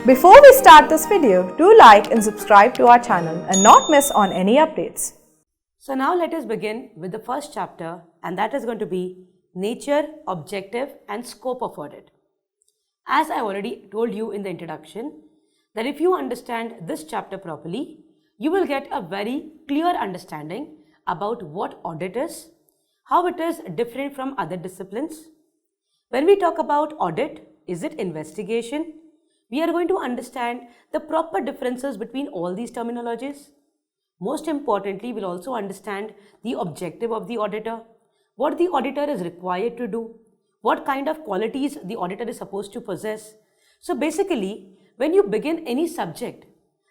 Before we start this video, do like and subscribe to our channel and not miss on any updates. So now let us begin with the first chapter, and that is going to be nature, objective and scope of audit. As I already told you in the introduction, that if you understand this chapter properly, you will get a very clear understanding about what audit is, how it is different from other disciplines. When we talk about audit, is it investigation? We are going to understand the proper differences between all these terminologies. Most importantly, we'll also understand the objective of the auditor, what the auditor is required to do, what kind of qualities the auditor is supposed to possess. So basically, when you begin any subject,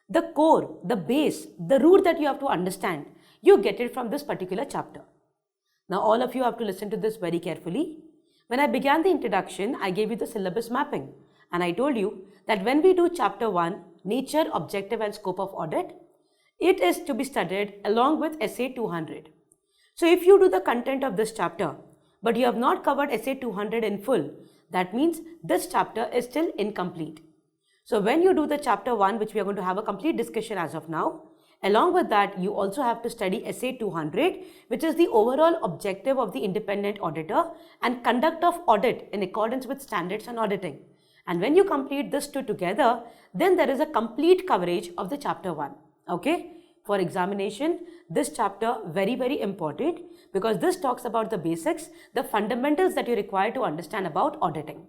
the core, the base, the root that you have to understand, you get it from this particular chapter. Now all of you have to listen to this very carefully. When I began the introduction, I gave you the syllabus mapping, and I told you that when we do chapter 1, nature, objective and scope of audit, it is to be studied along with essay 200. So if you do the content of this chapter, but you have not covered essay 200 in full, that means this chapter is still incomplete. So when you do the chapter 1, which we are going to have a complete discussion as of now, along with that, you also have to study essay 200, which is the overall objective of the independent auditor and conduct of audit in accordance with standards on auditing. And when you complete this two together, then there is a complete coverage of the chapter 1. Okay? For examination, this chapter very important, because this talks about the basics, the fundamentals that you require to understand about auditing.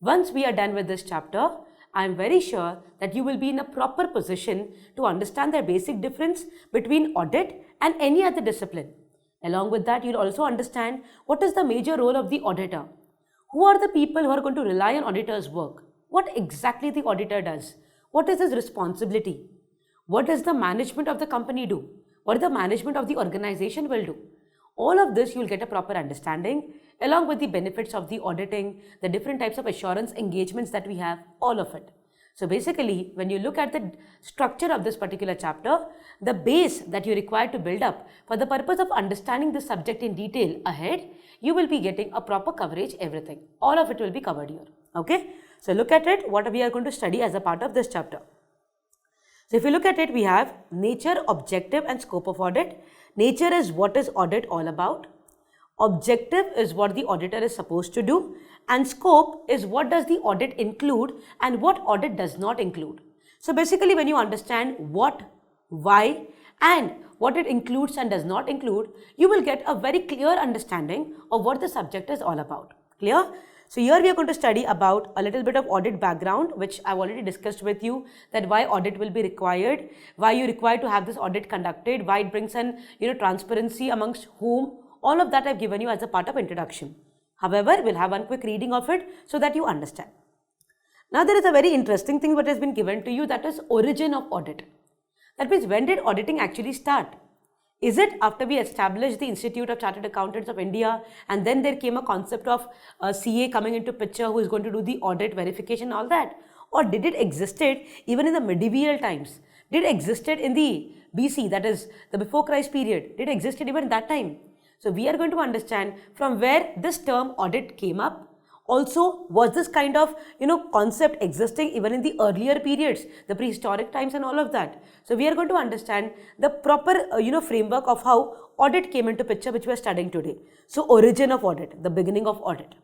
Once we are done with this chapter, I am very sure that you will be in a proper position to understand the basic difference between audit and any other discipline. Along with that, you'll also understand what is the major role of the auditor. Who are the people who are going to rely on auditor's work? What exactly the auditor does? What is his responsibility? What does the management of the company do? What the management of the organization will do? All of this you will get a proper understanding, along with the benefits of the auditing, the different types of assurance engagements that we have, all of it. So basically, when you look at the structure of this particular chapter, the base that you require to build up for the purpose of understanding the subject in detail ahead, you will be getting a proper coverage, everything. All of it will be covered here. Okay? So look at it, what we are going to study as a part of this chapter. So if you look at it, we have nature, objective and scope of audit. Nature is what is audit all about. Objective is what the auditor is supposed to do, and scope is what does the audit include and what audit does not include. So basically, when you understand what, why and what it includes and does not include, you will get a very clear understanding of what the subject is all about. Clear? So here we are going to study about a little bit of audit background, which I've already discussed with you, that why audit will be required, why you require to have this audit conducted, why it brings in transparency amongst whom. All of that I've given you as a part of introduction. However, we'll have one quick reading of it so that you understand. Now there is a very interesting thing that has been given to you, that is origin of audit. That means when did auditing actually start? Is it after we established the Institute of Chartered Accountants of India and then there came a concept of a CA coming into picture who is going to do the audit verification, all that? Or did it existed even in the medieval times? Did it existed in the BC, that is the before Christ period? Did it existed even at that time? So we are going to understand from where this term audit came up. Also, was this kind of concept existing even in the earlier periods, the prehistoric times and all of that. So we are going to understand the proper framework of how audit came into picture, which we are studying today. So origin of audit, the beginning of audit.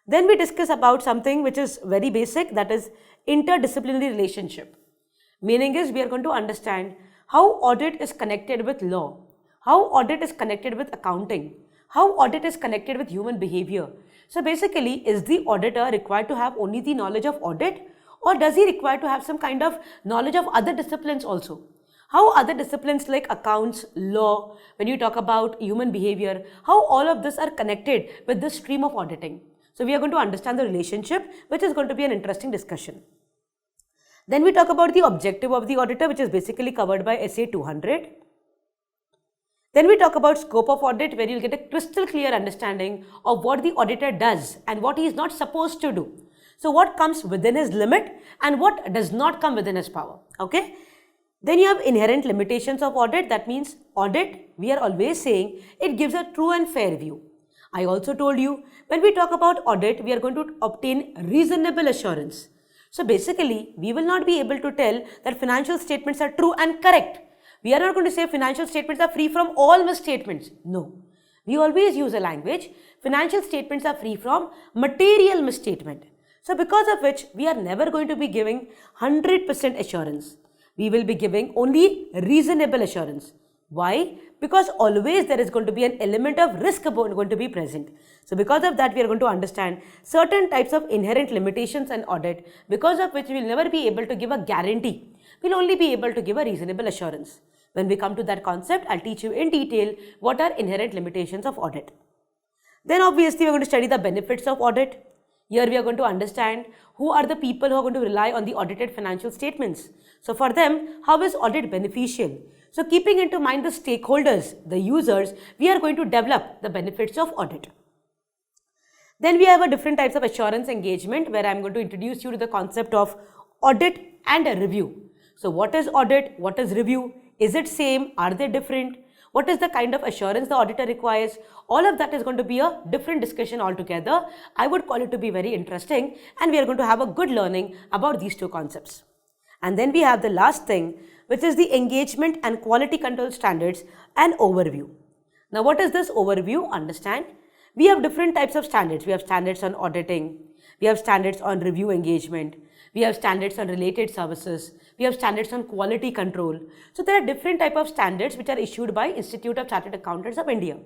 Then we discuss about something which is very basic, that is interdisciplinary relationship. Meaning is we are going to understand how audit is connected with law, how audit is connected with accounting, how audit is connected with human behavior. So basically, is the auditor required to have only the knowledge of audit, or does he require to have some kind of knowledge of other disciplines also? How other disciplines like accounts, law, when you talk about human behavior, how all of this are connected with this stream of auditing? So we are going to understand the relationship, which is going to be an interesting discussion. Then we talk about the objective of the auditor, which is basically covered by essay 200. Then we talk about scope of audit, where you'll get a crystal clear understanding of what the auditor does and what he is not supposed to do. So what comes within his limit and what does not come within his power. Okay. Then you have inherent limitations of audit. That means audit, we are always saying it gives a true and fair view. I also told you when we talk about audit, we are going to obtain reasonable assurance. So basically, we will not be able to tell that financial statements are true and correct. We are not going to say financial statements are free from all misstatements. No. We always use a language, financial statements are free from material misstatement. So because of which, we are never going to be giving 100% assurance. We will be giving only reasonable assurance. Why? Because always there is going to be an element of risk going to be present. So because of that, we are going to understand certain types of inherent limitations in audit, because of which we will never be able to give a guarantee. We will only be able to give a reasonable assurance. When we come to that concept, I'll teach you in detail what are inherent limitations of audit. Then obviously, we're going to study the benefits of audit. Here we are going to understand who are the people who are going to rely on the audited financial statements. So for them, how is audit beneficial? So keeping into mind the stakeholders, the users, we are going to develop the benefits of audit. Then we have a different types of assurance engagement, where I'm going to introduce you to the concept of audit and a review. So what is audit? What is review? Is it same? Are they different? What is the kind of assurance the auditor requires? All of that is going to be a different discussion altogether. I would call it to be very interesting, and we are going to have a good learning about these two concepts. And then we have the last thing, which is the engagement and quality control standards and overview. Now what is this overview? Understand, we have different types of standards. We have standards on auditing, we have standards on review engagement, we have standards on related services, we have standards on quality control. So there are different types of standards which are issued by Institute of Chartered Accountants of India.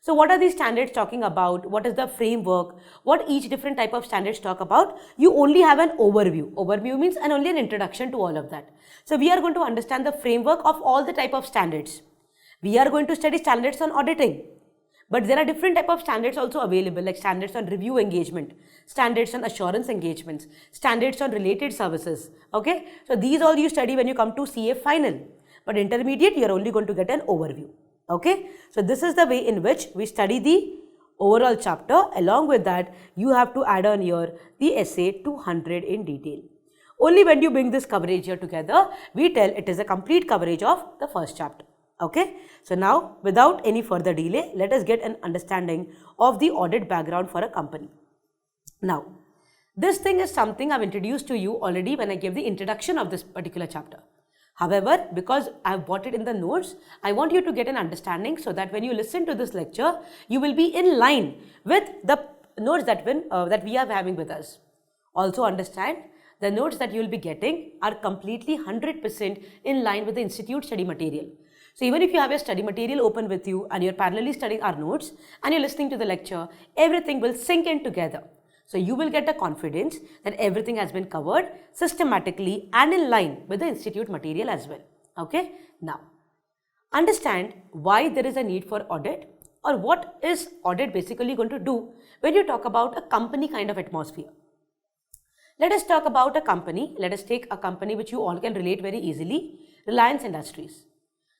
So what are these standards talking about? What is the framework? What each different type of standards talk about? You only have an overview. Overview means only an introduction to all of that. So we are going to understand the framework of all the type of standards. We are going to study standards on auditing. But there are different type of standards also available, like standards on review engagement, standards on assurance engagements, standards on related services. Okay, so these all you study when you come to CA final. But intermediate, you are only going to get an overview. Okay, so this is the way in which we study the overall chapter. Along with that, you have to add on here the essay 200 in detail. Only when you bring this coverage here together, we tell it is a complete coverage of the first chapter. Okay, so now without any further delay, let us get an understanding of the audit background for a company. Now, this thing is something I've introduced to you already when I gave the introduction of this particular chapter. However, because I've brought it in the notes, I want you to get an understanding so that when you listen to this lecture, you will be in line with the notes that we are having with us. Also understand, the notes that you will be getting are completely 100% in line with the institute study material. So even if you have your study material open with you and you're parallelly studying our notes and you're listening to the lecture, everything will sink in together. So you will get the confidence that everything has been covered systematically and in line with the institute material as well. Okay. Now, understand why there is a need for audit, or what is audit basically going to do when you talk about a company kind of atmosphere. Let us talk about a company. Let us take a company which you all can relate very easily, Reliance Industries.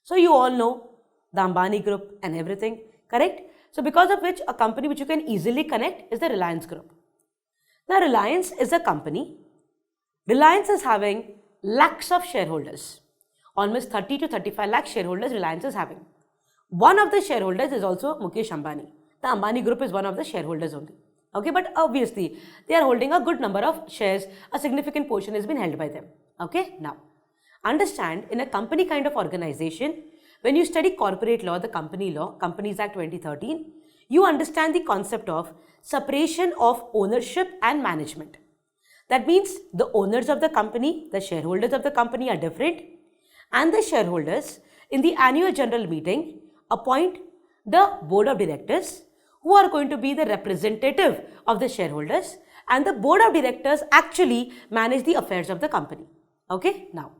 So you all know the Ambani Group and everything, correct? So because of which a company which you can easily connect is the Reliance Group. Now Reliance is a company. Reliance is having lakhs of shareholders. Almost 30 to 35 lakh shareholders Reliance is having. One of the shareholders is also Mukesh Ambani. The Ambani Group is one of the shareholders only. Okay, but obviously they are holding a good number of shares. A significant portion has been held by them. Okay, now understand, in a company kind of organization, when you study corporate law, the company law, Companies Act 2013, you understand the concept of separation of ownership and management. That means the owners of the company, the shareholders of the company are different, and the shareholders in the annual general meeting appoint the board of directors who are going to be the representative of the shareholders, and the board of directors actually manage the affairs of the company. Okay, now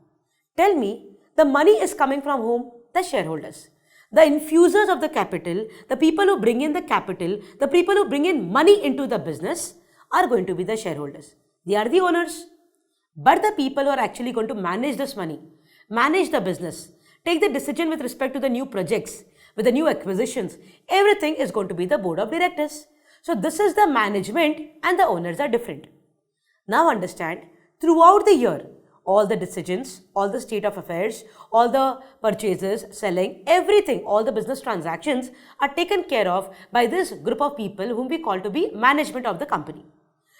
tell me, the money is coming from whom? The shareholders. The infusers of the capital, the people who bring in the capital, the people who bring in money into the business are going to be the shareholders. They are the owners. But the people who are actually going to manage this money, manage the business, take the decision with respect to the new projects, with the new acquisitions, everything is going to be the board of directors. So this is the management, and the owners are different. Now understand, throughout the year, all the decisions, all the state of affairs, all the purchases, selling, everything, all the business transactions are taken care of by this group of people whom we call to be management of the company.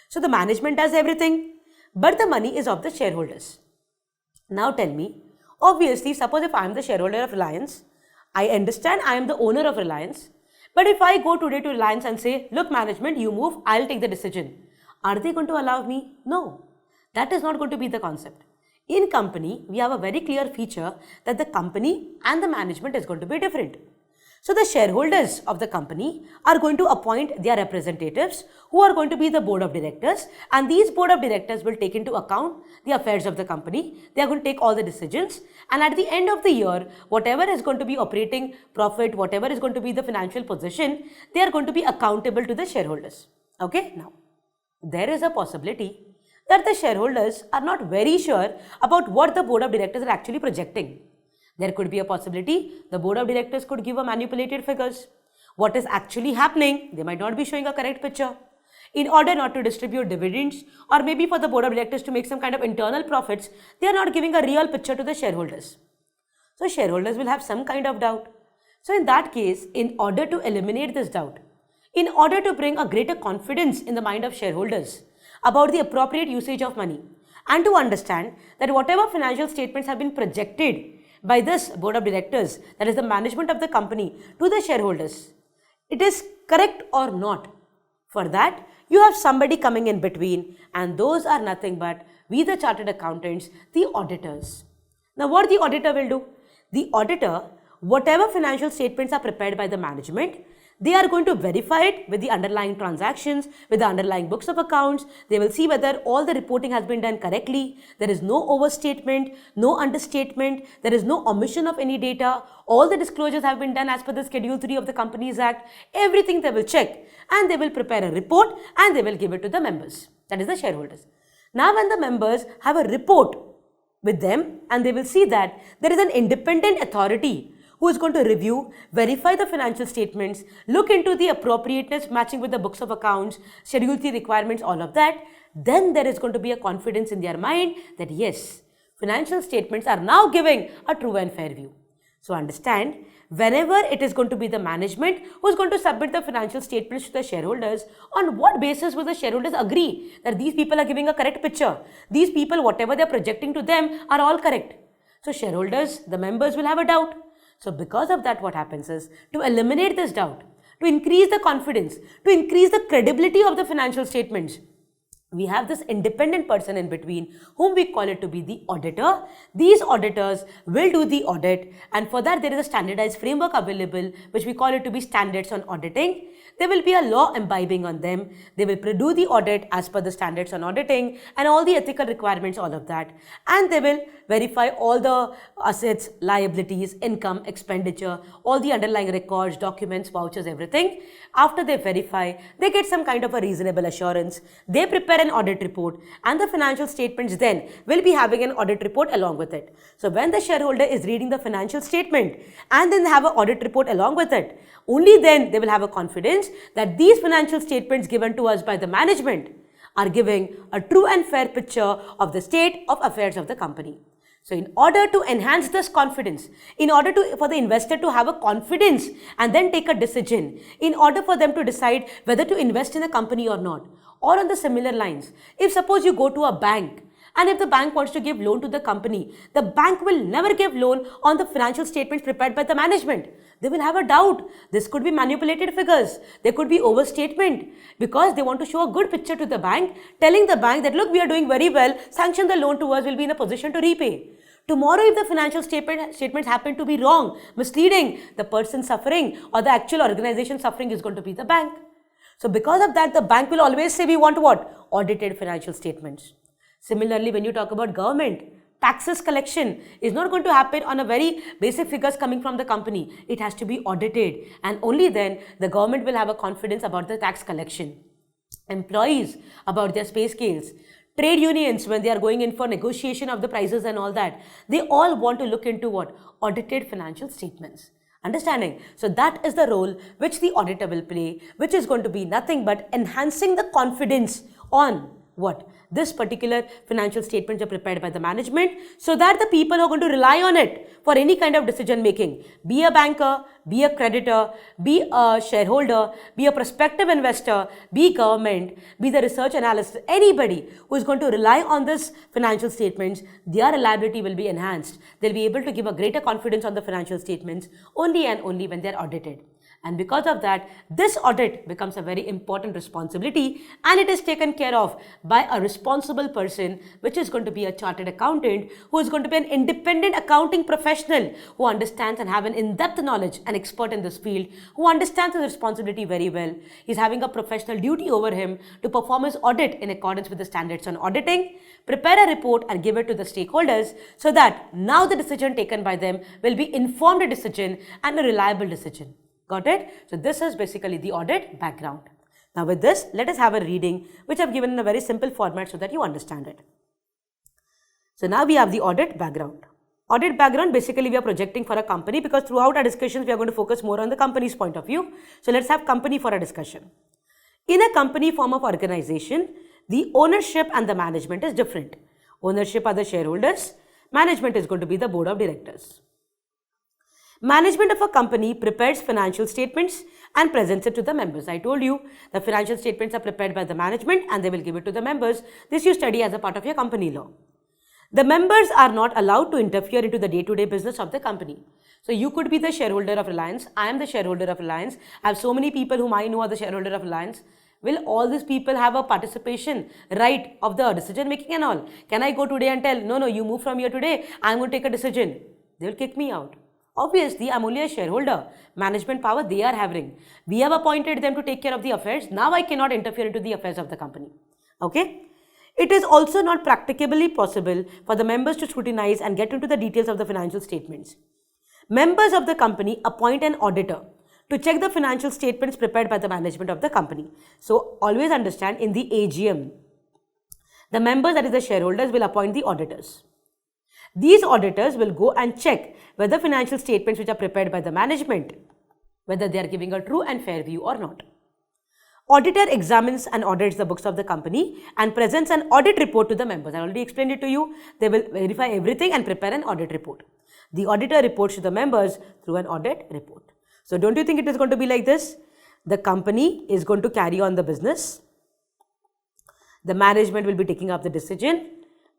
So the management does everything. but the money is of the shareholders. Now tell me, obviously, suppose if I am the shareholder of Reliance, I understand I am the owner of Reliance, but if I go today to Reliance and say, look management, you move, I'll take the decision, are they going to allow me? No, that is not going to be the concept. In company, we have a very clear feature that the company and the management is going to be different. So the shareholders of the company are going to appoint their representatives who are going to be the board of directors, and these board of directors will take into account the affairs of the company. They are going to take all the decisions, and at the end of the year, whatever is going to be operating profit, whatever is going to be the financial position, they are going to be accountable to the shareholders. Okay, now there is a possibility that the shareholders are not very sure about what the board of directors are actually projecting. There could be a possibility the board of directors could give a manipulated figures. What is actually happening, they might not be showing a correct picture. In order not to distribute dividends, or maybe for the board of directors to make some kind of internal profits, they are not giving a real picture to the shareholders. So shareholders will have some kind of doubt. So in that case, in order to eliminate this doubt, in order to bring a greater confidence in the mind of shareholders about the appropriate usage of money, and to understand that whatever financial statements have been projected by this board of directors, that is the management of the company, to the shareholders, it is correct or not. For that, you have somebody coming in between, and those are nothing but we the chartered accountants, the auditors. Now what the auditor will do? The auditor, whatever financial statements are prepared by the management, they are going to verify it with the underlying transactions, with the underlying books of accounts. They will see whether all the reporting has been done correctly. There is no overstatement, no understatement, there is no omission of any data. All the disclosures have been done as per the Schedule 3 of the Companies Act. Everything they will check, and they will prepare a report and they will give it to the members, that is the shareholders. Now when the members have a report with them, and they will see that there is an independent authority who is going to review, verify the financial statements, look into the appropriateness matching with the books of accounts, Schedule 3 requirements, all of that, then there is going to be a confidence in their mind that yes, financial statements are now giving a true and fair view. So understand, whenever it is going to be the management who is going to submit the financial statements to the shareholders, on what basis will the shareholders agree that these people are giving a correct picture? These people, whatever they are projecting to them, are all correct. So shareholders, the members will have a doubt. So because of that, what happens is, to eliminate this doubt, to increase the confidence, to increase the credibility of the financial statements, we have this independent person in between whom we call it to be the auditor. These auditors will do the audit, and for that there is a standardized framework available which we call it to be standards on auditing. There will be a law imbibing on them. They will do the audit as per the standards on auditing and all the ethical requirements, all of that. And they will verify all the assets, liabilities, income, expenditure, all the underlying records, documents, vouchers, everything. After they verify, they get some kind of a reasonable assurance. They prepare an audit report, and the financial statements then will be having an audit report along with it. So when the shareholder is reading the financial statement and then have an audit report along with it, only then they will have a confidence that these financial statements given to us by the management are giving a true and fair picture of the state of affairs of the company. So in order to enhance this confidence, in order for the investor to have a confidence and then take a decision, in order for them to decide whether to invest in a company or not, or on the similar lines, if suppose you go to a bank, and if the bank wants to give loan to the company, the bank will never give loan on the financial statements prepared by the management. They will have a doubt. This could be manipulated figures. There could be overstatement, because they want to show a good picture to the bank, telling the bank that look, we are doing very well, sanction the loan to us, will be in a position to repay. Tomorrow, if the financial statements happen to be wrong, misleading, the person suffering or the actual organization suffering is going to be the bank. So because of that, the bank will always say we want what? Audited financial statements. Similarly, when you talk about government, taxes collection is not going to happen on a very basic figures coming from the company. It has to be audited, and only then the government will have a confidence about the tax collection. Employees about their pay scales. Trade unions, when they are going in for negotiation of the prices and all that, they all want to look into what? Audited financial statements. Understanding? So that is the role which the auditor will play, which is going to be nothing but enhancing the confidence on what? This particular financial statements are prepared by the management so that the people are going to rely on it for any kind of decision making. Be a banker, be a creditor, be a shareholder, be a prospective investor, be government, be the research analyst, anybody who is going to rely on this financial statements, their reliability will be enhanced. They'll be able to give a greater confidence on the financial statements only and only when they're audited. And because of that, this audit becomes a very important responsibility, and it is taken care of by a responsible person, which is going to be a chartered accountant, who is going to be an independent accounting professional who understands and have an in-depth knowledge, an expert in this field, who understands his responsibility very well. He's having a professional duty over him to perform his audit in accordance with the standards on auditing, prepare a report and give it to the stakeholders so that now the decision taken by them will be informed decision and a reliable decision. Got it? So this is basically the audit background. Now with this, let us have a reading which I've given in a very simple format so that you understand it. So now we have the audit background. Audit background, basically we are projecting for a company because throughout our discussions we are going to focus more on the company's point of view. So let's have company for a discussion. In a company form of organization, the ownership and the management is different. Ownership are the shareholders, management is going to be the board of directors. Management of a company prepares financial statements and presents it to the members. I told you the financial statements are prepared by the management and they will give it to the members. This you study as a part of your company law. The members are not allowed to interfere into the day-to-day business of the company. So you could be the shareholder of Reliance. I am the shareholder of Reliance. I have so many people whom I know are the shareholder of Reliance. Will all these people have a participation right of the decision making and all? Can I go today and tell, no, you move from here today, I am going to take a decision? They will kick me out. Obviously, I am only a shareholder. Management power they are having. We have appointed them to take care of the affairs. Now I cannot interfere into the affairs of the company. Okay? It is also not practicably possible for the members to scrutinize and get into the details of the financial statements. Members of the company appoint an auditor to check the financial statements prepared by the management of the company. So always understand, in the AGM, the members, that is the shareholders, will appoint the auditors. These auditors will go and check whether financial statements which are prepared by the management, whether they are giving a true and fair view or not. Auditor examines and audits the books of the company and presents an audit report to the members. I already explained it to you. They will verify everything and prepare an audit report. The auditor reports to the members through an audit report. So don't you think it is going to be like this? The company is going to carry on the business. The management will be taking up the decision.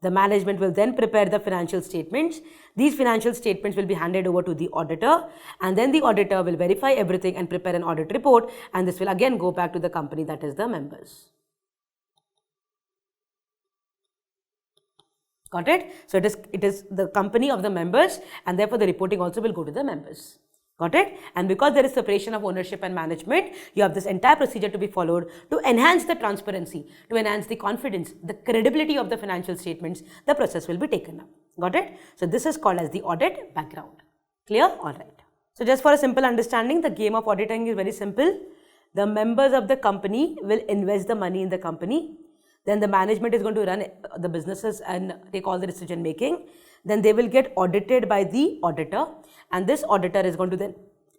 The management will then prepare the financial statements. These financial statements will be handed over to the auditor, and then the auditor will verify everything and prepare an audit report, and this will again go back to the company, that is the members. Got it? So it is the company of the members, and therefore the reporting also will go to the members. Got it? And because there is separation of ownership and management, you have this entire procedure to be followed to enhance the transparency, to enhance the confidence, the credibility of the financial statements. The process will be taken up. Got it? So this is called as the audit background. Clear? Alright. So just for a simple understanding, the game of auditing is very simple. The members of the company will invest the money in the company. Then the management is going to run the businesses and take all the decision making. Then they will get audited by the auditor, and this auditor is going to then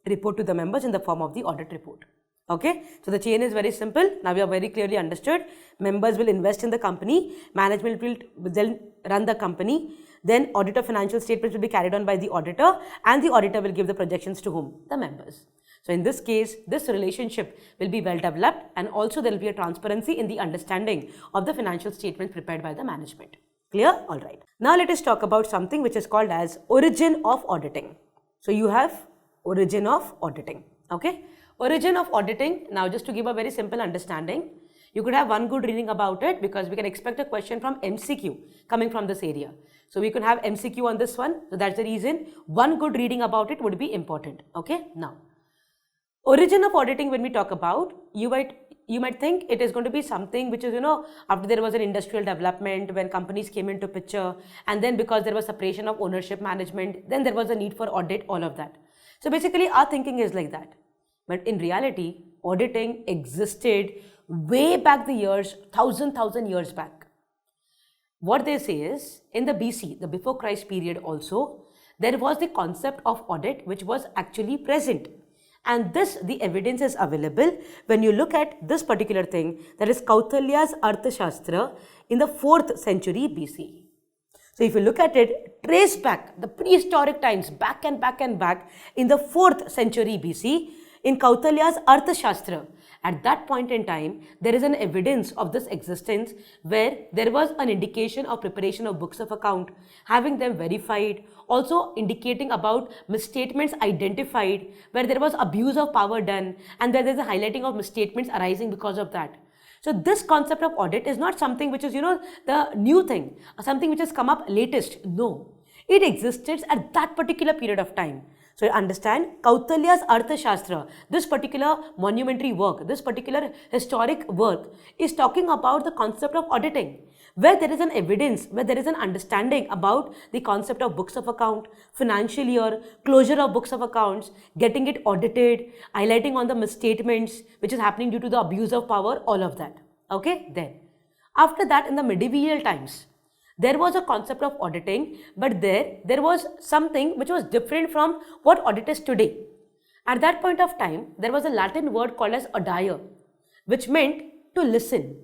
report to the members in the form of the audit report. Okay, so the chain is very simple. Now we are very clearly understood. Members will invest in the company, management will then run the company, then audit of financial statements will be carried on by the auditor, and the auditor will give the projections to whom? The members. So in this case, this relationship will be well developed, and also there will be a transparency in the understanding of the financial statements prepared by the management. Clear? Alright. Now let us talk about something which is called as origin of auditing. So you have origin of auditing. Okay. Origin of auditing. Now just to give a very simple understanding, you could have one good reading about it because we can expect a question from MCQ coming from this area. So we could have MCQ on this one. So that's the reason one good reading about it would be important. Okay. Now, origin of auditing, when we talk about, you might think it is going to be something which is, after there was an industrial development, when companies came into picture, and then because there was separation of ownership management, then there was a need for audit, all of that. So basically our thinking is like that. But in reality, auditing existed way back the years, thousand years back. What they say is, in the BC, the before Christ period also, there was the concept of audit which was actually present. And this, the evidence is available when you look at this particular thing, that is Kautilya's Arthashastra in the 4th century BC. So if you look at it, trace back the prehistoric times, back and back and back in the 4th century BC in Kautilya's Arthashastra. At that point in time, there is an evidence of this existence where there was an indication of preparation of books of account, having them verified, also indicating about misstatements identified, where there was abuse of power done, and where there is a highlighting of misstatements arising because of that. So this concept of audit is not something which is, the new thing, or something which has come up latest. No, it existed at that particular period of time. So you understand, Kautilya's Arthashastra, this particular monumentary work, this particular historic work is talking about the concept of auditing, where there is an evidence, where there is an understanding about the concept of books of account, financial year, closure of books of accounts, getting it audited, highlighting on the misstatements which is happening due to the abuse of power, all of that. Okay, then after that, in the medieval times, there was a concept of auditing, but there was something which was different from what audit is today. At that point of time, there was a Latin word called as audire, which meant to listen.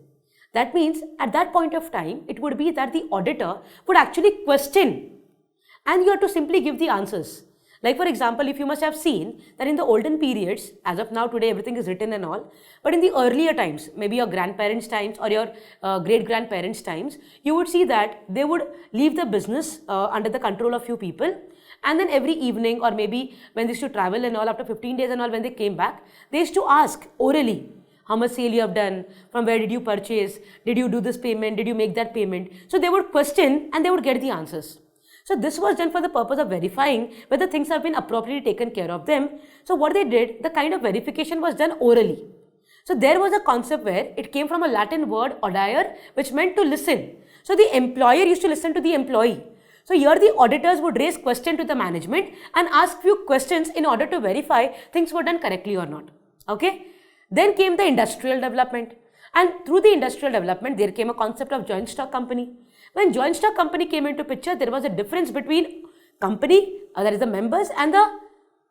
That means at that point of time, it would be that the auditor would actually question and you have to simply give the answers. Like for example, if you must have seen that in the olden periods, as of now today everything is written and all, but in the earlier times, maybe your grandparents' times or your great-grandparents' times, you would see that they would leave the business under the control of few people, and then every evening or maybe when they used to travel and all, after 15 days and all, when they came back, they used to ask orally, how much sale you have done, from where did you purchase, did you do this payment, did you make that payment. So they would question and they would get the answers. So this was done for the purpose of verifying whether things have been appropriately taken care of them. So what they did, the kind of verification was done orally. So there was a concept where it came from a Latin word audire, which meant to listen. So the employer used to listen to the employee. So here the auditors would raise question to the management and ask few questions in order to verify things were done correctly or not. Okay. Then came the industrial development, and through the industrial development there came a concept of joint stock company. When joint stock company came into picture, there was a difference between company, that is the members, and the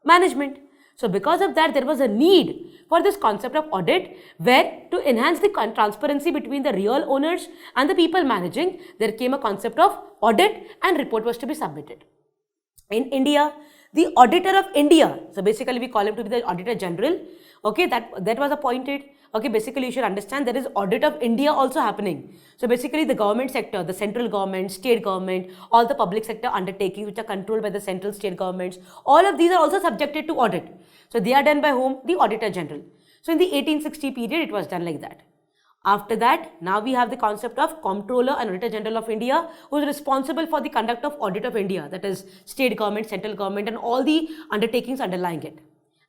management. So because of that, there was a need for this concept of audit, where to enhance the transparency between the real owners and the people managing, there came a concept of audit and report was to be submitted. In India, the auditor of India, so basically we call him to be the auditor general, okay, that was appointed. Okay, basically you should understand there is audit of India also happening. So basically the government sector, the central government, state government, all the public sector undertakings which are controlled by the central state governments, all of these are also subjected to audit. So they are done by whom? The Auditor General. So in the 1860 period, it was done like that. After that, now we have the concept of Comptroller and Auditor General of India, who is responsible for the conduct of audit of India, that is state government, central government, and all the undertakings underlying it.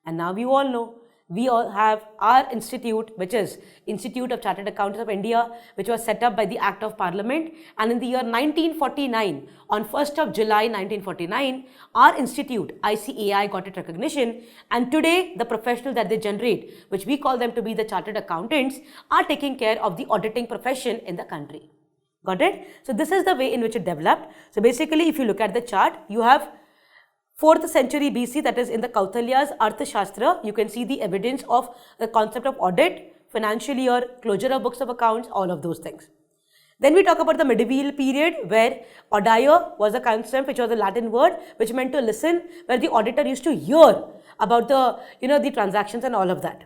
And now we all know, we all have our institute, which is Institute of Chartered Accountants of India, which was set up by the Act of Parliament. And in the year 1949, on 1st of July 1949, our institute, ICAI, got its recognition. And today, the professionals that they generate, which we call them to be the Chartered Accountants, are taking care of the auditing profession in the country. Got it? So this is the way in which it developed. So basically, if you look at the chart, you have 4th century BC, that is in the Kautilya's Arthashastra, you can see the evidence of the concept of audit, financial year, closure of books of accounts, all of those things. Then we talk about the medieval period, where audire was a concept which was a Latin word which meant to listen, where the auditor used to hear about the, the transactions and all of that.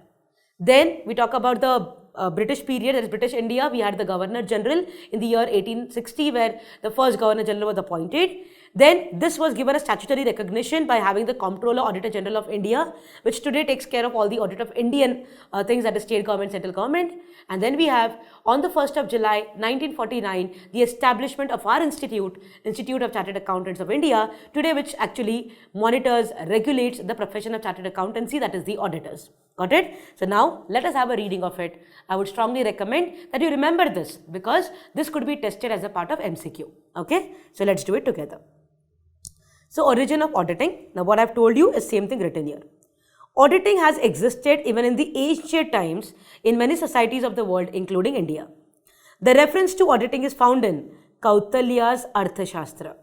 Then we talk about the British period, that is British India. We had the Governor General in the year 1860, where the first Governor General was appointed. Then this was given a statutory recognition by having the Comptroller Auditor General of India, which today takes care of all the audit of Indian things, that is state government, central government. And then we have on the 1st of July 1949, the establishment of our institute, Institute of Chartered Accountants of India, today which actually monitors, regulates the profession of chartered accountancy, that is the auditors. Got it? So now let us have a reading of it. I would strongly recommend that you remember this, because this could be tested as a part of MCQ. Okay? So let's do it together. So origin of auditing. Now what I've told you is same thing written here. Auditing has existed even in the ancient times in many societies of the world, including India. The reference to auditing is found in Kautilya's Arthashastra.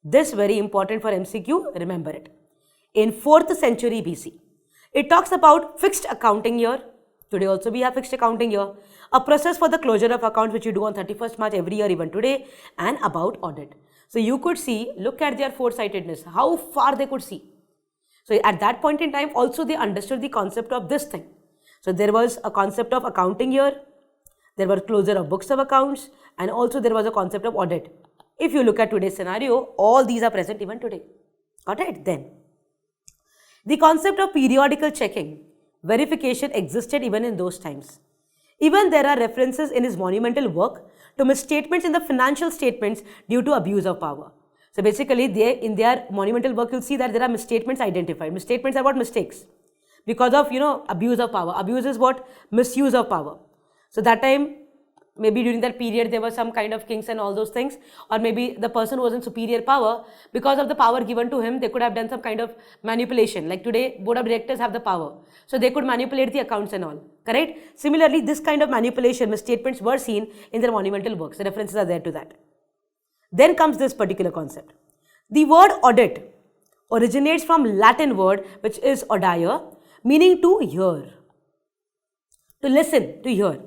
This very important for MCQ, remember it. In 4th century BC. It talks about fixed accounting year. Today also we have fixed accounting year. A process for the closure of accounts which you do on 31st March every year, even today, and about audit. So you could see, look at their foresightedness, how far they could see. So at that point in time also they understood the concept of this thing. So there was a concept of accounting year, there were closure of books of accounts, and also there was a concept of audit. If you look at today's scenario, all these are present even today. Got it? Then the concept of periodical checking, verification existed even in those times. Even there are references in his monumental work to misstatements in the financial statements due to abuse of power. So basically, in their monumental work, you'll see that there are misstatements identified. Misstatements are what? Mistakes. Because of, abuse of power. Abuse is what? Misuse of power. So that time, maybe during that period, there were some kind of kings and all those things. Or maybe the person was in superior power. Because of the power given to him, they could have done some kind of manipulation. Like today, board of directors have the power. So they could manipulate the accounts and all. Correct? Similarly, this kind of manipulation, misstatements were seen in their monumental works. The references are there to that. Then comes this particular concept. The word audit originates from Latin word which is audire, meaning to hear, to listen, to hear.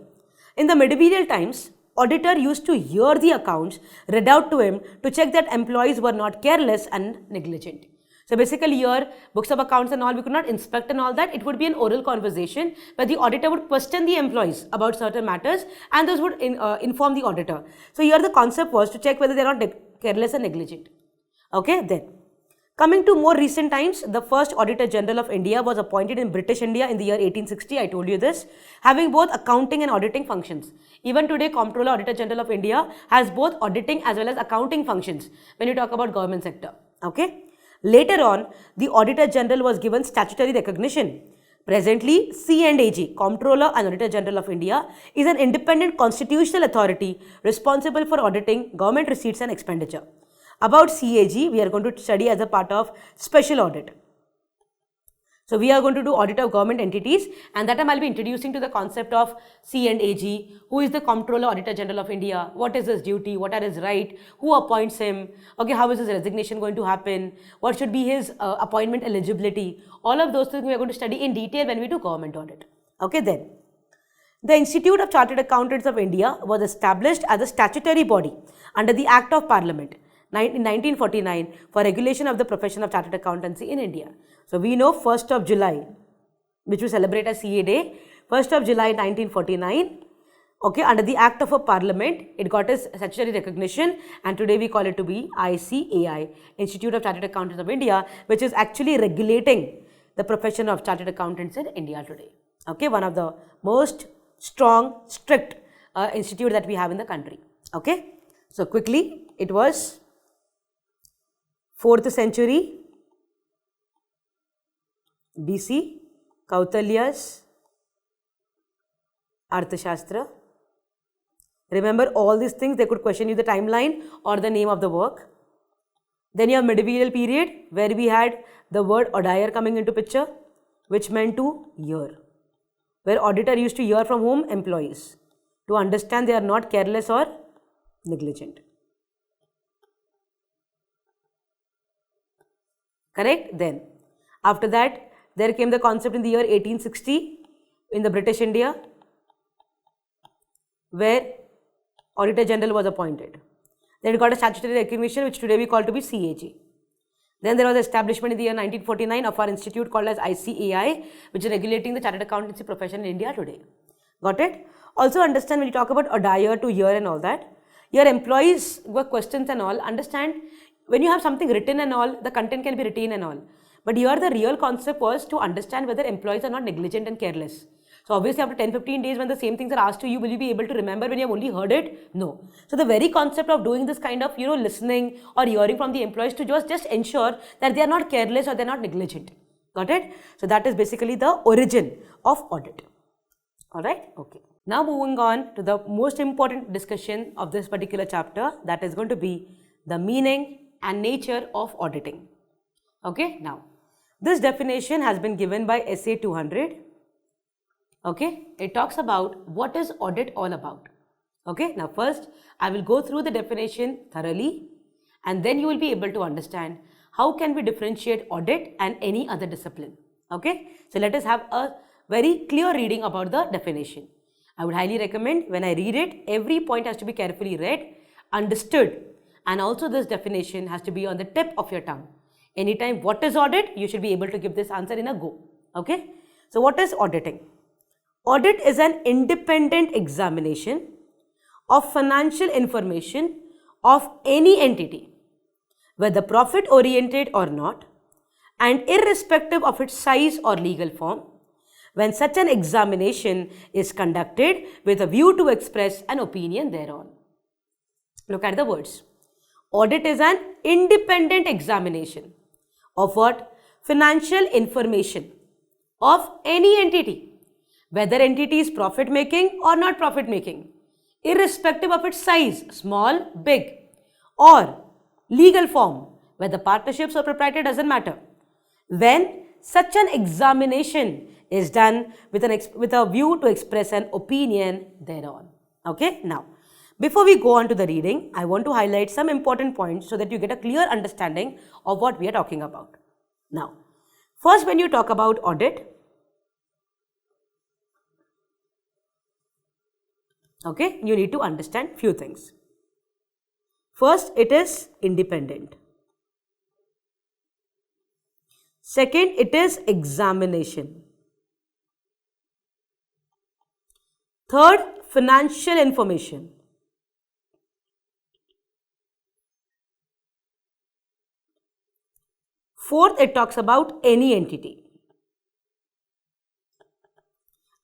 In the medieval times, auditor used to hear the accounts read out to him to check that employees were not careless and negligent. So basically here, books of accounts and all, we could not inspect and all that. It would be an oral conversation where the auditor would question the employees about certain matters and those would inform the auditor. So here the concept was to check whether they are not careless and negligent. Okay, then. Coming to more recent times, the first Auditor General of India was appointed in British India in the year 1860, I told you this, having both accounting and auditing functions. Even today, Comptroller Auditor General of India has both auditing as well as accounting functions when you talk about government sector. Okay. Later on, the Auditor General was given statutory recognition. Presently, C&AG, Comptroller and Auditor General of India, is an independent constitutional authority responsible for auditing government receipts and expenditure. About CAG, we are going to study as a part of special audit. So we are going to do audit of government entities, and that time I'll be introducing to the concept of C&AG, who is the Comptroller Auditor General of India, what is his duty, what are his rights, who appoints him, okay, how is his resignation going to happen, what should be his appointment eligibility. All of those things we are going to study in detail when we do government audit. Okay, then. The Institute of Chartered Accountants of India was established as a statutory body under the Act of Parliament in 1949 for regulation of the profession of chartered accountancy in India. So we know 1st of July, which we celebrate as CA Day, 1st of July 1949, okay, under the Act of a Parliament, it got its statutory recognition, and today we call it to be ICAI, Institute of Chartered Accountants of India, which is actually regulating the profession of chartered accountants in India today. Okay, one of the most strong, strict institute that we have in the country. Okay, so quickly, it was 4th century BC, Kautilya's Arthashastra. Remember all these things, they could question you the timeline or the name of the work. Then you have medieval period where we had the word audire coming into picture, which meant to hear, where auditor used to hear from whom? Employees, to understand they are not careless or negligent. Correct? Then, after that, there came the concept in the year 1860 in the British India, where Auditor General was appointed. Then it got a statutory recognition, which today we call to be CAG. Then there was establishment in the year 1949 of our institute called as ICAI, which is regulating the chartered accountancy profession in India today. Got it? Also understand when you talk about audire to hear and all that, your employees work questions and all, understand when you have something written and all, the content can be written and all. But here the real concept was to understand whether employees are not negligent and careless. So obviously after 10-15 days when the same things are asked to you, will you be able to remember when you have only heard it? No. So the very concept of doing this kind of, listening or hearing from the employees to just ensure that they are not careless or they are not negligent. Got it? So that is basically the origin of audit. Alright? Okay. Now moving on to the most important discussion of this particular chapter, that is going to be the meaning and nature of auditing. Okay, now this definition has been given by SA 200. Okay, it talks about what is audit all about. Okay, now first I will go through the definition thoroughly, and then you will be able to understand how can we differentiate audit and any other discipline. Okay, so let us have a very clear reading about the definition. I would highly recommend when I read it, every point has to be carefully read, understood, and also this definition has to be on the tip of your tongue. Anytime what is audit, you should be able to give this answer in a go. Okay, so what is auditing? Audit is an independent examination of financial information of any entity, whether profit oriented or not, and irrespective of its size or legal form, when such an examination is conducted with a view to express an opinion thereon. Look at the words. Audit is an independent examination of what? Financial information of any entity, whether entity is profit making or not profit making, irrespective of its size, small, big, or legal form, whether partnerships or proprietary, doesn't matter. When such an examination is done with a view to express an opinion thereon. Okay, now before we go on to the reading, I want to highlight some important points so that you get a clear understanding of what we are talking about. Now, first, when you talk about audit, okay, you need to understand few things. First, it is independent. Second, it is examination. Third, financial information. Fourth, it talks about any entity.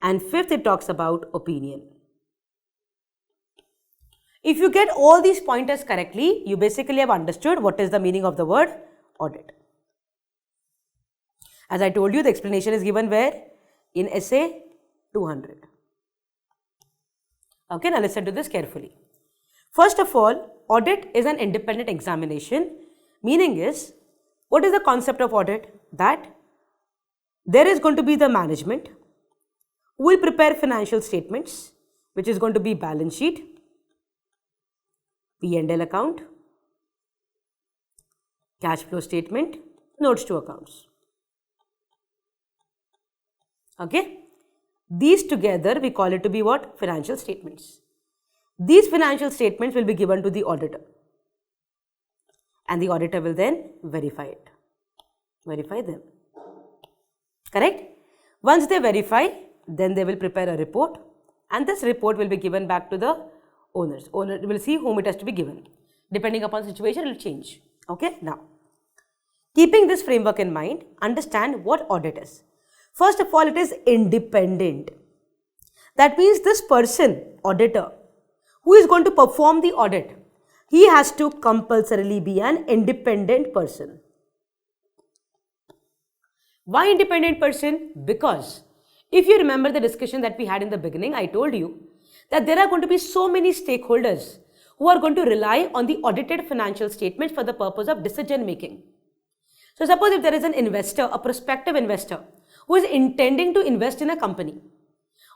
And fifth, it talks about opinion. If you get all these pointers correctly, you basically have understood what is the meaning of the word audit. As I told you, the explanation is given where? In essay 200. Okay, now listen to this carefully. First of all, audit is an independent examination. Meaning is, what is the concept of audit? That there is going to be the management who will prepare financial statements, which is going to be balance sheet, P&L account, cash flow statement, notes to accounts. Okay, these together we call it to be what? Financial statements. These financial statements will be given to the auditor, and the auditor will then verify them. Correct? Once they verify, then they will prepare a report, and this report will be given back to the owners. Owner will see whom it has to be given. Depending upon the situation, it will change. Okay, now keeping this framework in mind, understand what audit is. First of all, it is independent. That means this person, auditor, who is going to perform the audit, he has to compulsorily be an independent person. Why independent person? Because if you remember the discussion that we had in the beginning, I told you that there are going to be so many stakeholders who are going to rely on the audited financial statements for the purpose of decision making. So suppose if there is an investor, a prospective investor, who is intending to invest in a company.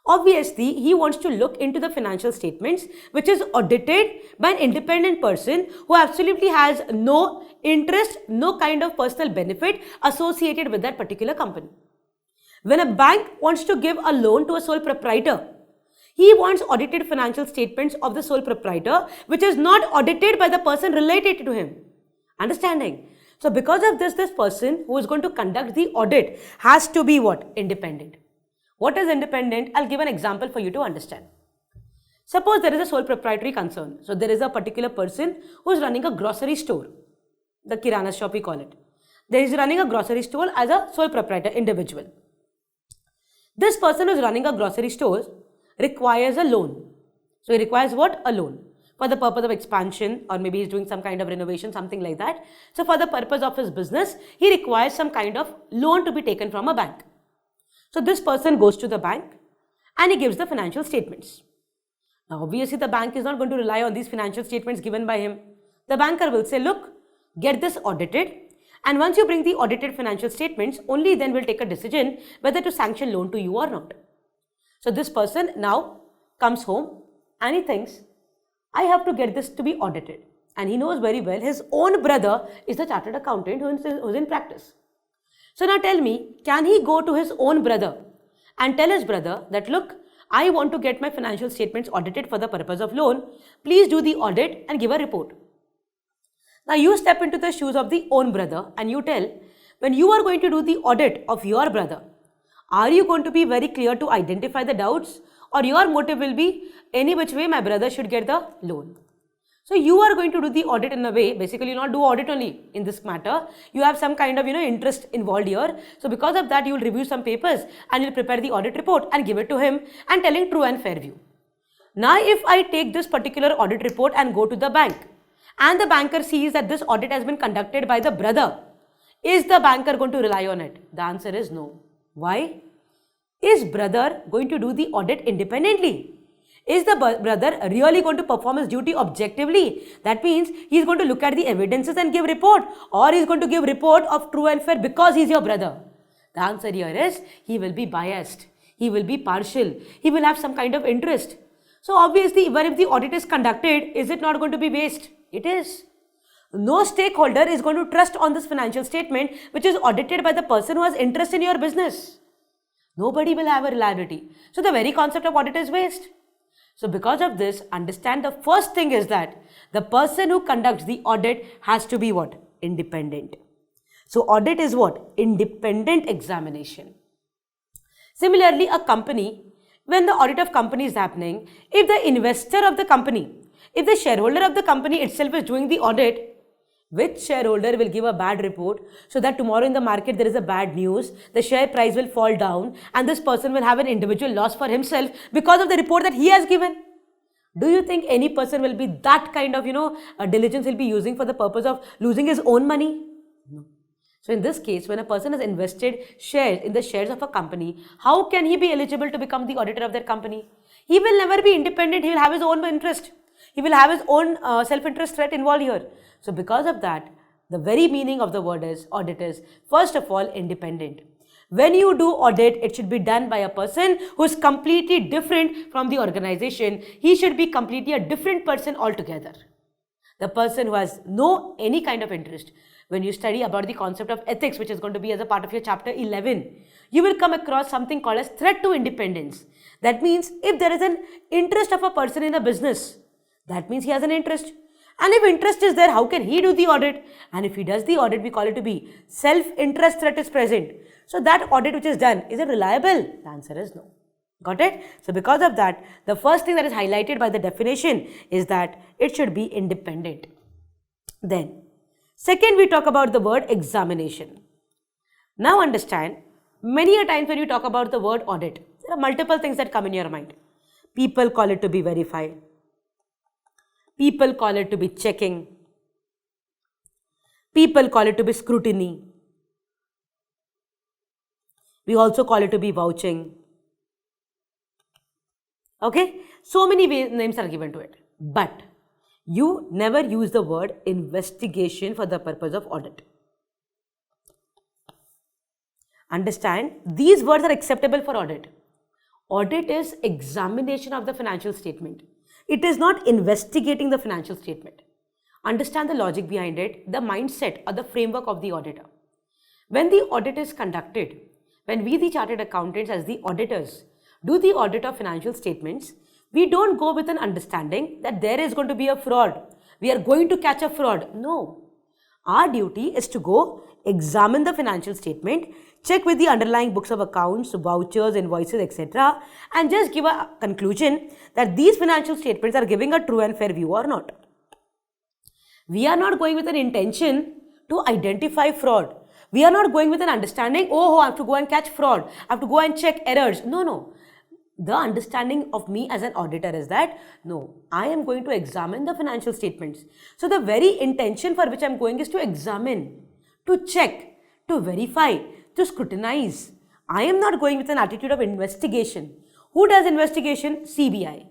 Obviously, he wants to look into the financial statements, which is audited by an independent person who absolutely has no interest, no kind of personal benefit associated with that particular company. When a bank wants to give a loan to a sole proprietor, he wants audited financial statements of the sole proprietor, which is not audited by the person related to him. Understanding? So because of this person who is going to conduct the audit has to be what? Independent. What is independent? I'll give an example for you to understand. Suppose there is a sole proprietary concern. So there is a particular person who is running a grocery store. The Kirana shop we call it. There is running a grocery store as a sole proprietor individual. This person who is running a grocery store requires a loan. So he requires what? A loan. For the purpose of expansion, or maybe he's doing some kind of renovation, something like that. So for the purpose of his business, he requires some kind of loan to be taken from a bank. So this person goes to the bank and he gives the financial statements. Now obviously the bank is not going to rely on these financial statements given by him. The banker will say, look, get this audited, and once you bring the audited financial statements, only then we'll take a decision whether to sanction loan to you or not. So this person now comes home and he thinks, I have to get this to be audited. And he knows very well his own brother is the chartered accountant who is in practice. So now tell me, can he go to his own brother and tell his brother that, look, I want to get my financial statements audited for the purpose of loan. Please do the audit and give a report. Now you step into the shoes of the own brother and you tell, when you are going to do the audit of your brother, are you going to be very clear to identify the doubts, or your motive will be any which way my brother should get the loan? So you are going to do the audit in a way, basically you not do audit only in this matter, you have some kind of interest involved here. So because of that you will review some papers and you will prepare the audit report and give it to him and telling true and fair view. Now if I take this particular audit report and go to the bank and the banker sees that this audit has been conducted by the brother, is the banker going to rely on it? The answer is no. Why? Is brother going to do the audit independently? Is the brother really going to perform his duty objectively? That means he is going to look at the evidences and give report, or he is going to give report of true and fair because he is your brother? The answer here is he will be biased, he will be partial, he will have some kind of interest. So obviously even if the audit is conducted, is it not going to be waste? It is. No stakeholder is going to trust on this financial statement which is audited by the person who has interest in your business. Nobody will have a reliability. So the very concept of audit is waste. So because of this, understand the first thing is that the person who conducts the audit has to be what? Independent. So audit is what? Independent examination. Similarly, a company, when the audit of company is happening, if the investor of the company, if the shareholder of the company itself is doing the audit, which shareholder will give a bad report so that tomorrow in the market there is a bad news, the share price will fall down and this person will have an individual loss for himself because of the report that he has given? Do you think any person will be that kind of, diligence will be using for the purpose of losing his own money? No. So in this case, when a person has invested shares in the shares of a company, how can he be eligible to become the auditor of that company? He will never be independent. He will have his own interest. He will have his own self-interest threat involved here. So because of that, the very meaning of the word is audit is, first of all, independent. When you do audit, it should be done by a person who is completely different from the organization. He should be completely a different person altogether. The person who has no any kind of interest. When you study about the concept of ethics, which is going to be as a part of your chapter 11, you will come across something called as threat to independence. That means if there is an interest of a person in a business, that means he has an interest. And if interest is there, how can he do the audit? And if he does the audit, we call it to be self-interest threat is present. So that audit which is done, is it reliable? The answer is no. Got it? So because of that, the first thing that is highlighted by the definition is that it should be independent. Then, second, we talk about the word examination. Now understand, many a times when you talk about the word audit, there are multiple things that come in your mind. People call it to be verified. People call it to be checking. People call it to be scrutiny. We also call it to be vouching. Okay? So many names are given to it. But you never use the word investigation for the purpose of audit. Understand, these words are acceptable for audit. Audit is examination of the financial statement. It is not investigating the financial statement. Understand the logic behind it, the mindset or the framework of the auditor. When the audit is conducted, when we the chartered accountants as the auditors do the audit of financial statements, we don't go with an understanding that there is going to be a fraud. We are going to catch a fraud. No. Our duty is to go examine the financial statement, check with the underlying books of accounts, vouchers, invoices, etc. and just give a conclusion that these financial statements are giving a true and fair view or not. We are not going with an intention to identify fraud. We are not going with an understanding, oh, I have to go and catch fraud. I have to go and check errors. No. The understanding of me as an auditor is that, no, I am going to examine the financial statements. So the very intention for which I am going is to examine, to check, to verify, to scrutinize. I am not going with an attitude of investigation. Who does investigation? CBI.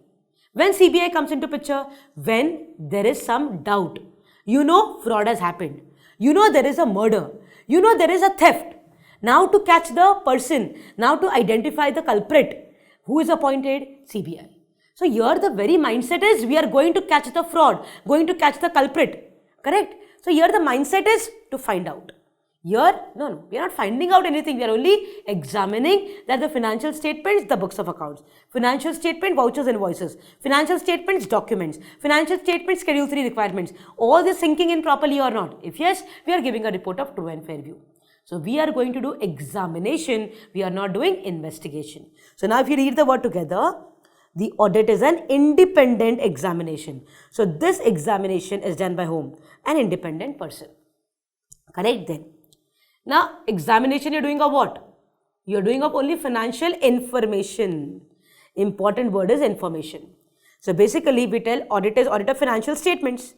When CBI comes into picture? When there is some doubt. Fraud has happened. There is a murder. There is a theft. Now to catch the person, now to identify the culprit, who is appointed? CBI. So here the very mindset is we are going to catch the fraud, going to catch the culprit. Correct? So here the mindset is to find out. Here, no, we are not finding out anything. We are only examining that the financial statements, the books of accounts, financial statement, vouchers, invoices, financial statements, documents, financial statements, Schedule 3 requirements, all this sinking in properly or not. If yes, we are giving a report of true and fair view. So we are going to do examination. We are not doing investigation. So now if you read the word together, the audit is an independent examination. So this examination is done by whom? An independent person. Correct then. Now, examination you're doing of what? You're doing of only financial information. Important word is information. So, basically, we tell auditors audit of financial statements.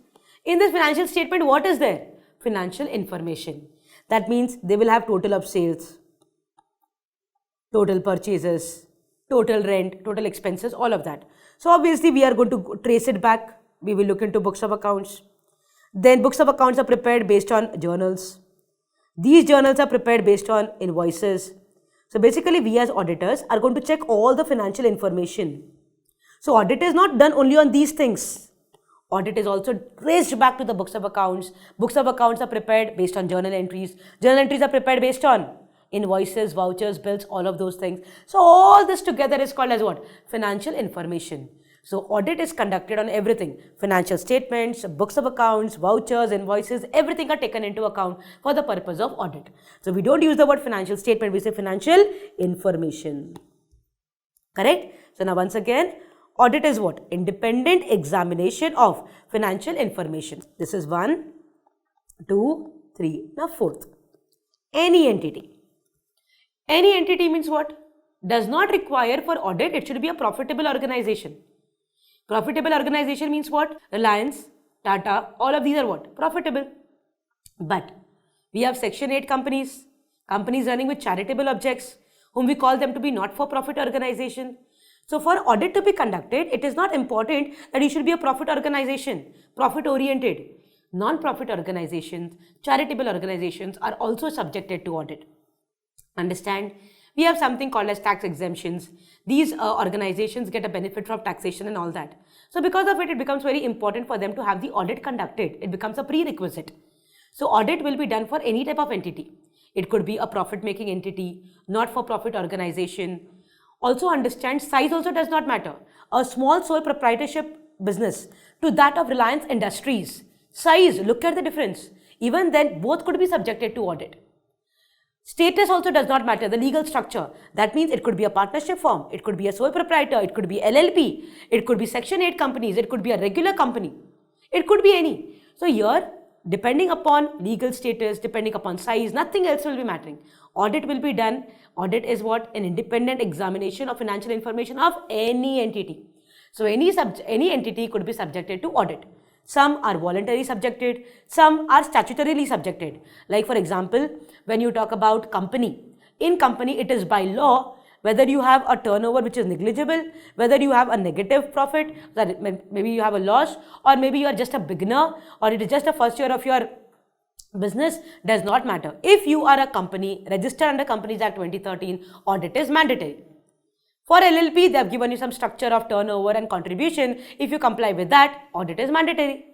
In this financial statement, what is there? Financial information. That means they will have total of sales, total purchases, total rent, total expenses, all of that. So, obviously, we are going to trace it back. We will look into books of accounts. Then, books of accounts are prepared based on journals. These journals are prepared based on invoices. So basically, we as auditors are going to check all the financial information. So audit is not done only on these things. Audit is also traced back to the books of accounts. Books of accounts are prepared based on journal entries. Journal entries are prepared based on invoices, vouchers, bills, all of those things. So all this together is called as what? Financial information. So audit is conducted on everything. Financial statements, books of accounts, vouchers, invoices, everything are taken into account for the purpose of audit. So we don't use the word financial statement, we say financial information. Correct? So now once again, audit is what? Independent examination of financial information. This is 1, 2, 3. Now fourth, any entity. Any entity means what? Does not require for audit, it should be a profitable organization. Profitable organization means what? Reliance, Tata, all of these are what? Profitable. But we have Section 8 companies, companies running with charitable objects, whom we call them to be not-for-profit organization. So for audit to be conducted, it is not important that you should be a profit organization, profit-oriented. Non-profit organizations, charitable organizations are also subjected to audit. Understand? We have something called as tax exemptions. These organizations get a benefit from taxation and all that. So because of it, it becomes very important for them to have the audit conducted. It becomes a prerequisite. So audit will be done for any type of entity. It could be a profit-making entity, not-for-profit organization. Also understand, size also does not matter. A small sole proprietorship business to that of Reliance Industries. Size, look at the difference. Even then, both could be subjected to audit. Status also does not matter, the legal structure. That means it could be a partnership firm, it could be a sole proprietor, it could be LLP, it could be Section 8 companies, it could be a regular company. It could be any. So here, depending upon legal status, depending upon size, nothing else will be mattering. Audit will be done. Audit is what? An independent examination of financial information of any entity. So any entity could be subjected to audit. Some are voluntarily subjected, some are statutorily subjected. Like for example, when you talk about company, in company it is by law whether you have a turnover which is negligible, whether you have a negative profit, that maybe you have a loss, or maybe you are just a beginner, or it is just the first year of your business, does not matter. If you are a company registered under Companies Act 2013, audit is mandatory. For LLP, they have given you some structure of turnover and contribution. If you comply with that, audit is mandatory.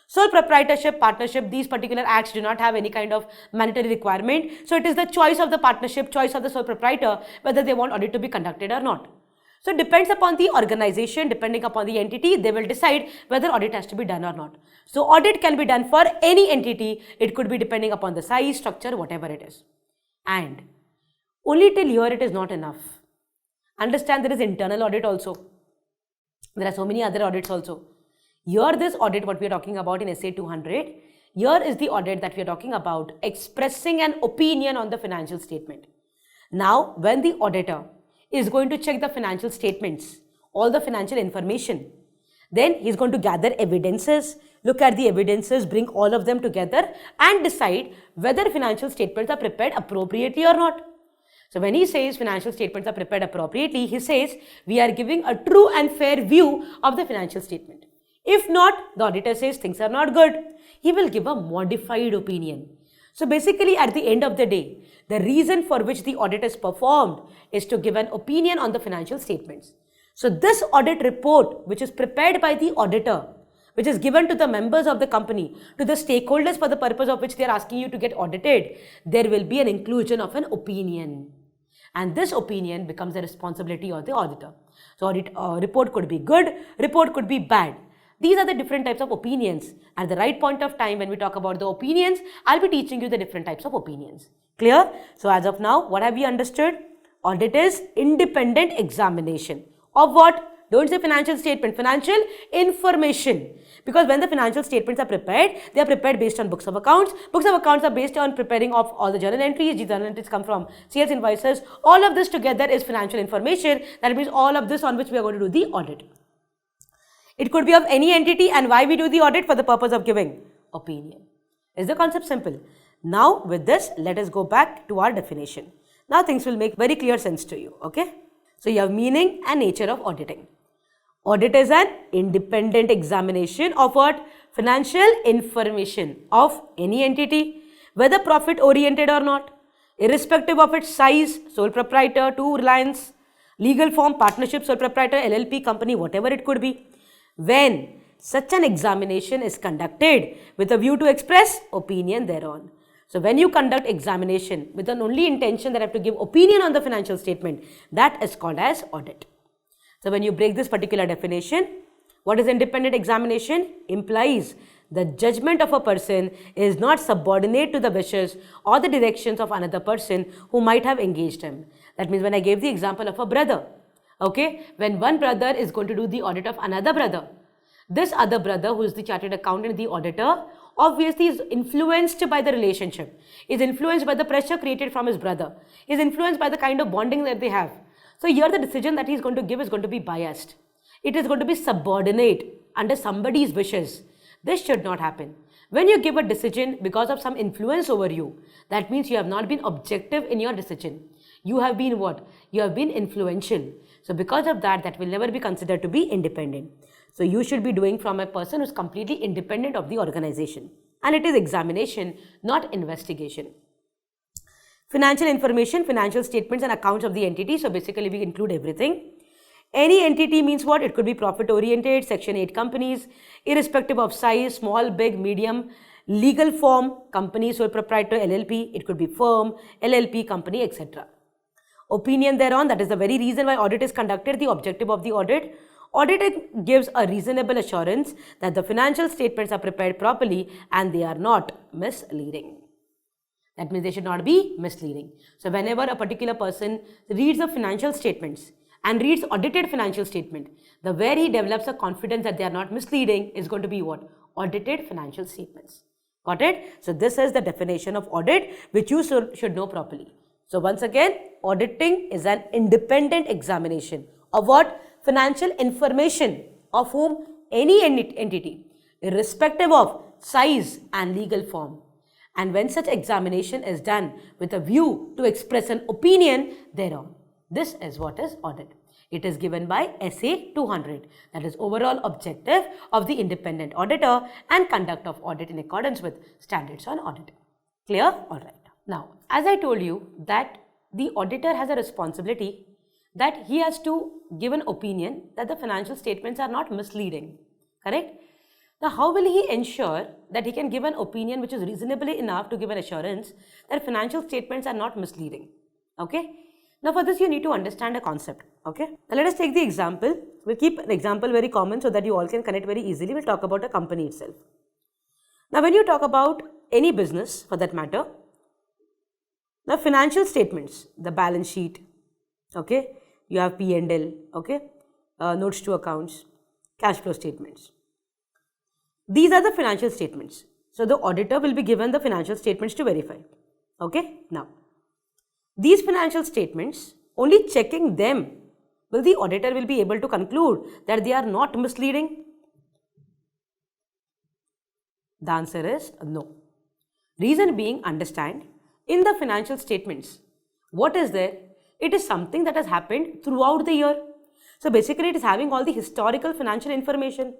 Sole proprietorship, partnership, these particular acts do not have any kind of mandatory requirement. So it is the choice of the partnership, choice of the sole proprietor, whether they want audit to be conducted or not. So it depends upon the organization, depending upon the entity, they will decide whether audit has to be done or not. So audit can be done for any entity. It could be depending upon the size, structure, whatever it is. And only till here it is not enough. Understand there is internal audit also. There are so many other audits also. Here this audit what we are talking about in SA 200, here is the audit that we are talking about expressing an opinion on the financial statement. Now when the auditor is going to check the financial statements, all the financial information, then he is going to gather evidences, look at the evidences, bring all of them together and decide whether financial statements are prepared appropriately or not. So when he says financial statements are prepared appropriately, he says we are giving a true and fair view of the financial statement. If not, the auditor says things are not good. He will give a modified opinion. So basically at the end of the day, the reason for which the audit is performed is to give an opinion on the financial statements. So this audit report which is prepared by the auditor which is given to the members of the company, to the stakeholders for the purpose of which they are asking you to get audited, there will be an inclusion of an opinion. And this opinion becomes the responsibility of the auditor. So report could be good, report could be bad. These are the different types of opinions. At the right point of time, when we talk about the opinions, I'll be teaching you the different types of opinions. Clear? So as of now, what have we understood? Audit is independent examination of what? Don't say financial statement, financial information. Because when the financial statements are prepared, they are prepared based on books of accounts. Books of accounts are based on preparing of all the journal entries. These journal entries come from sales invoices. All of this together is financial information. That means all of this on which we are going to do the audit. It could be of any entity, and why we do the audit? For the purpose of giving opinion. Is the concept simple? Now with this, let us go back to our definition. Now things will make very clear sense to you. Okay. So you have meaning and nature of auditing. Audit is an independent examination of what? Financial information of any entity, whether profit oriented or not, irrespective of its size, sole proprietor to Reliance, legal form, partnership, sole proprietor, LLP, company, whatever it could be. When such an examination is conducted with a view to express opinion thereon. So when you conduct examination with an only intention that I have to give opinion on the financial statement, that is called as audit. So when you break this particular definition, what is independent examination? Implies the judgment of a person is not subordinate to the wishes or the directions of another person who might have engaged him. That means when I gave the example of a brother, okay, when one brother is going to do the audit of another brother, this other brother who is the chartered accountant, the auditor, obviously is influenced by the relationship, is influenced by the pressure created from his brother, is influenced by the kind of bonding that they have. So here the decision that he is going to give is going to be biased. It is going to be subordinate under somebody's wishes. This should not happen. When you give a decision because of some influence over you, that means you have not been objective in your decision. You have been what? You have been influential. So because of that, that will never be considered to be independent. So you should be doing from a person who is completely independent of the organization. And it is examination, not investigation. Financial information, financial statements and accounts of the entity. So basically we include everything. Any entity means what? It could be profit oriented, section 8 companies, irrespective of size, small, big, medium, legal form, company, sole proprietor, LLP, it could be firm, LLP, company, etc. Opinion thereon, that is the very reason why audit is conducted, the objective of the audit. Audit gives a reasonable assurance that the financial statements are prepared properly and they are not misleading. That means they should not be misleading. So whenever a particular person reads the financial statements and reads audited financial statement, the where he develops a confidence that they are not misleading is going to be what? Audited financial statements. Got it? So this is the definition of audit which you should know properly. So once again, auditing is an independent examination of what? Financial information of whom? Any entity, irrespective of size and legal form. And when such examination is done with a view to express an opinion thereon. This is what is audit. It is given by SA 200. That is overall objective of the independent auditor and conduct of audit in accordance with standards on audit. Clear? Alright. Now, as I told you that the auditor has a responsibility that he has to give an opinion that the financial statements are not misleading. Correct? Now, how will he ensure that he can give an opinion which is reasonably enough to give an assurance that financial statements are not misleading? Okay? Now, for this, you need to understand a concept. Okay? Now, let us take the example. We'll keep an example very common so that you all can connect very easily. We'll talk about a company itself. Now, when you talk about any business for that matter, the financial statements, the balance sheet, okay? You have P&L, okay? Notes to accounts, cash flow statements. These are the financial statements. So the auditor will be given the financial statements to verify. Okay? Now, these financial statements, only checking them, will the auditor will be able to conclude that they are not misleading? The answer is no. Reason being, understand, in the financial statements, what is there? It is something that has happened throughout the year. So basically, it is having all the historical financial information.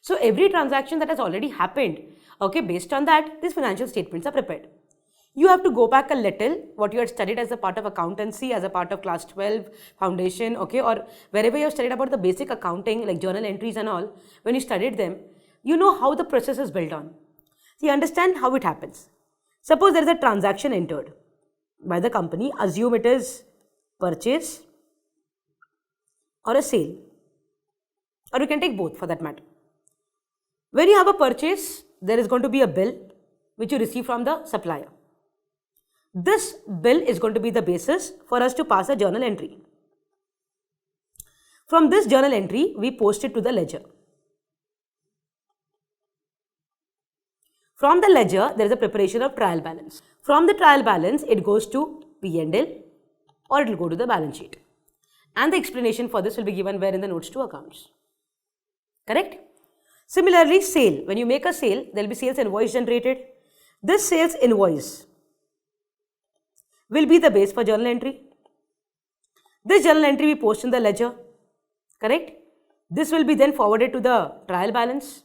So every transaction that has already happened, okay, based on that, these financial statements are prepared. You have to go back a little, what you had studied as a part of accountancy, as a part of class 12 foundation, okay, or wherever you have studied about the basic accounting, like journal entries and all, when you studied them, you know how the process is built on. So you understand how it happens. Suppose there is a transaction entered by the company, assume it is purchase or a sale, or you can take both for that matter. When you have a purchase, there is going to be a bill which you receive from the supplier. This bill is going to be the basis for us to pass a journal entry. From this journal entry, we post it to the ledger. From the ledger, there is a preparation of trial balance. From the trial balance, it goes to P&L or it will go to the balance sheet. And the explanation for this will be given where in the notes to accounts. Correct? Similarly, sale. When you make a sale, there will be sales invoice generated. This sales invoice will be the base for journal entry. This journal entry we post in the ledger. Correct? This will be then forwarded to the trial balance.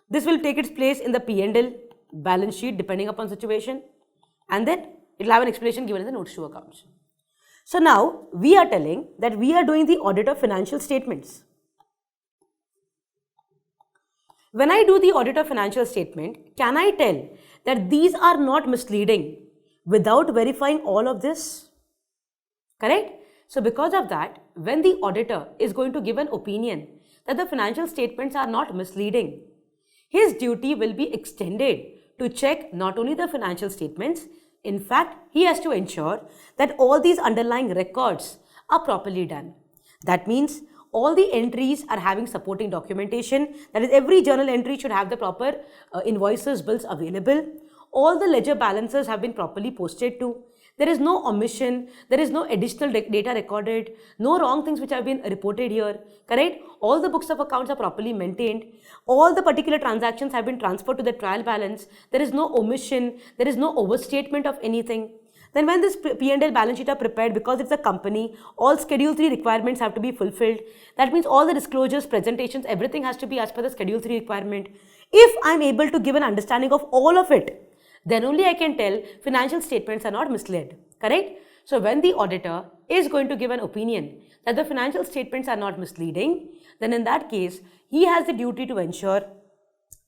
This will take its place in the P&L, balance sheet depending upon situation, and then it will have an explanation given in the notes to accounts. So now we are telling that we are doing the audit of financial statements. When I do the audit of financial statement, can I tell that these are not misleading without verifying all of this? Correct? So because of that, when the auditor is going to give an opinion that the financial statements are not misleading, his duty will be extended to check not only the financial statements, in fact, he has to ensure that all these underlying records are properly done. That means all the entries are having supporting documentation. That is, every journal entry should have the proper invoices, bills available. All the ledger balances have been properly posted to. There is no omission, there is no additional data recorded, no wrong things which have been reported here, correct? All the books of accounts are properly maintained. All the particular transactions have been transferred to the trial balance. There is no omission, there is no overstatement of anything. Then when this P&L balance sheet are prepared, because it's a company, all Schedule 3 requirements have to be fulfilled. That means all the disclosures, presentations, everything has to be as per the Schedule 3 requirement. If I'm able to give an understanding of all of it, then only I can tell financial statements are not misled, correct? So when the auditor is going to give an opinion that the financial statements are not misleading, then in that case, he has the duty to ensure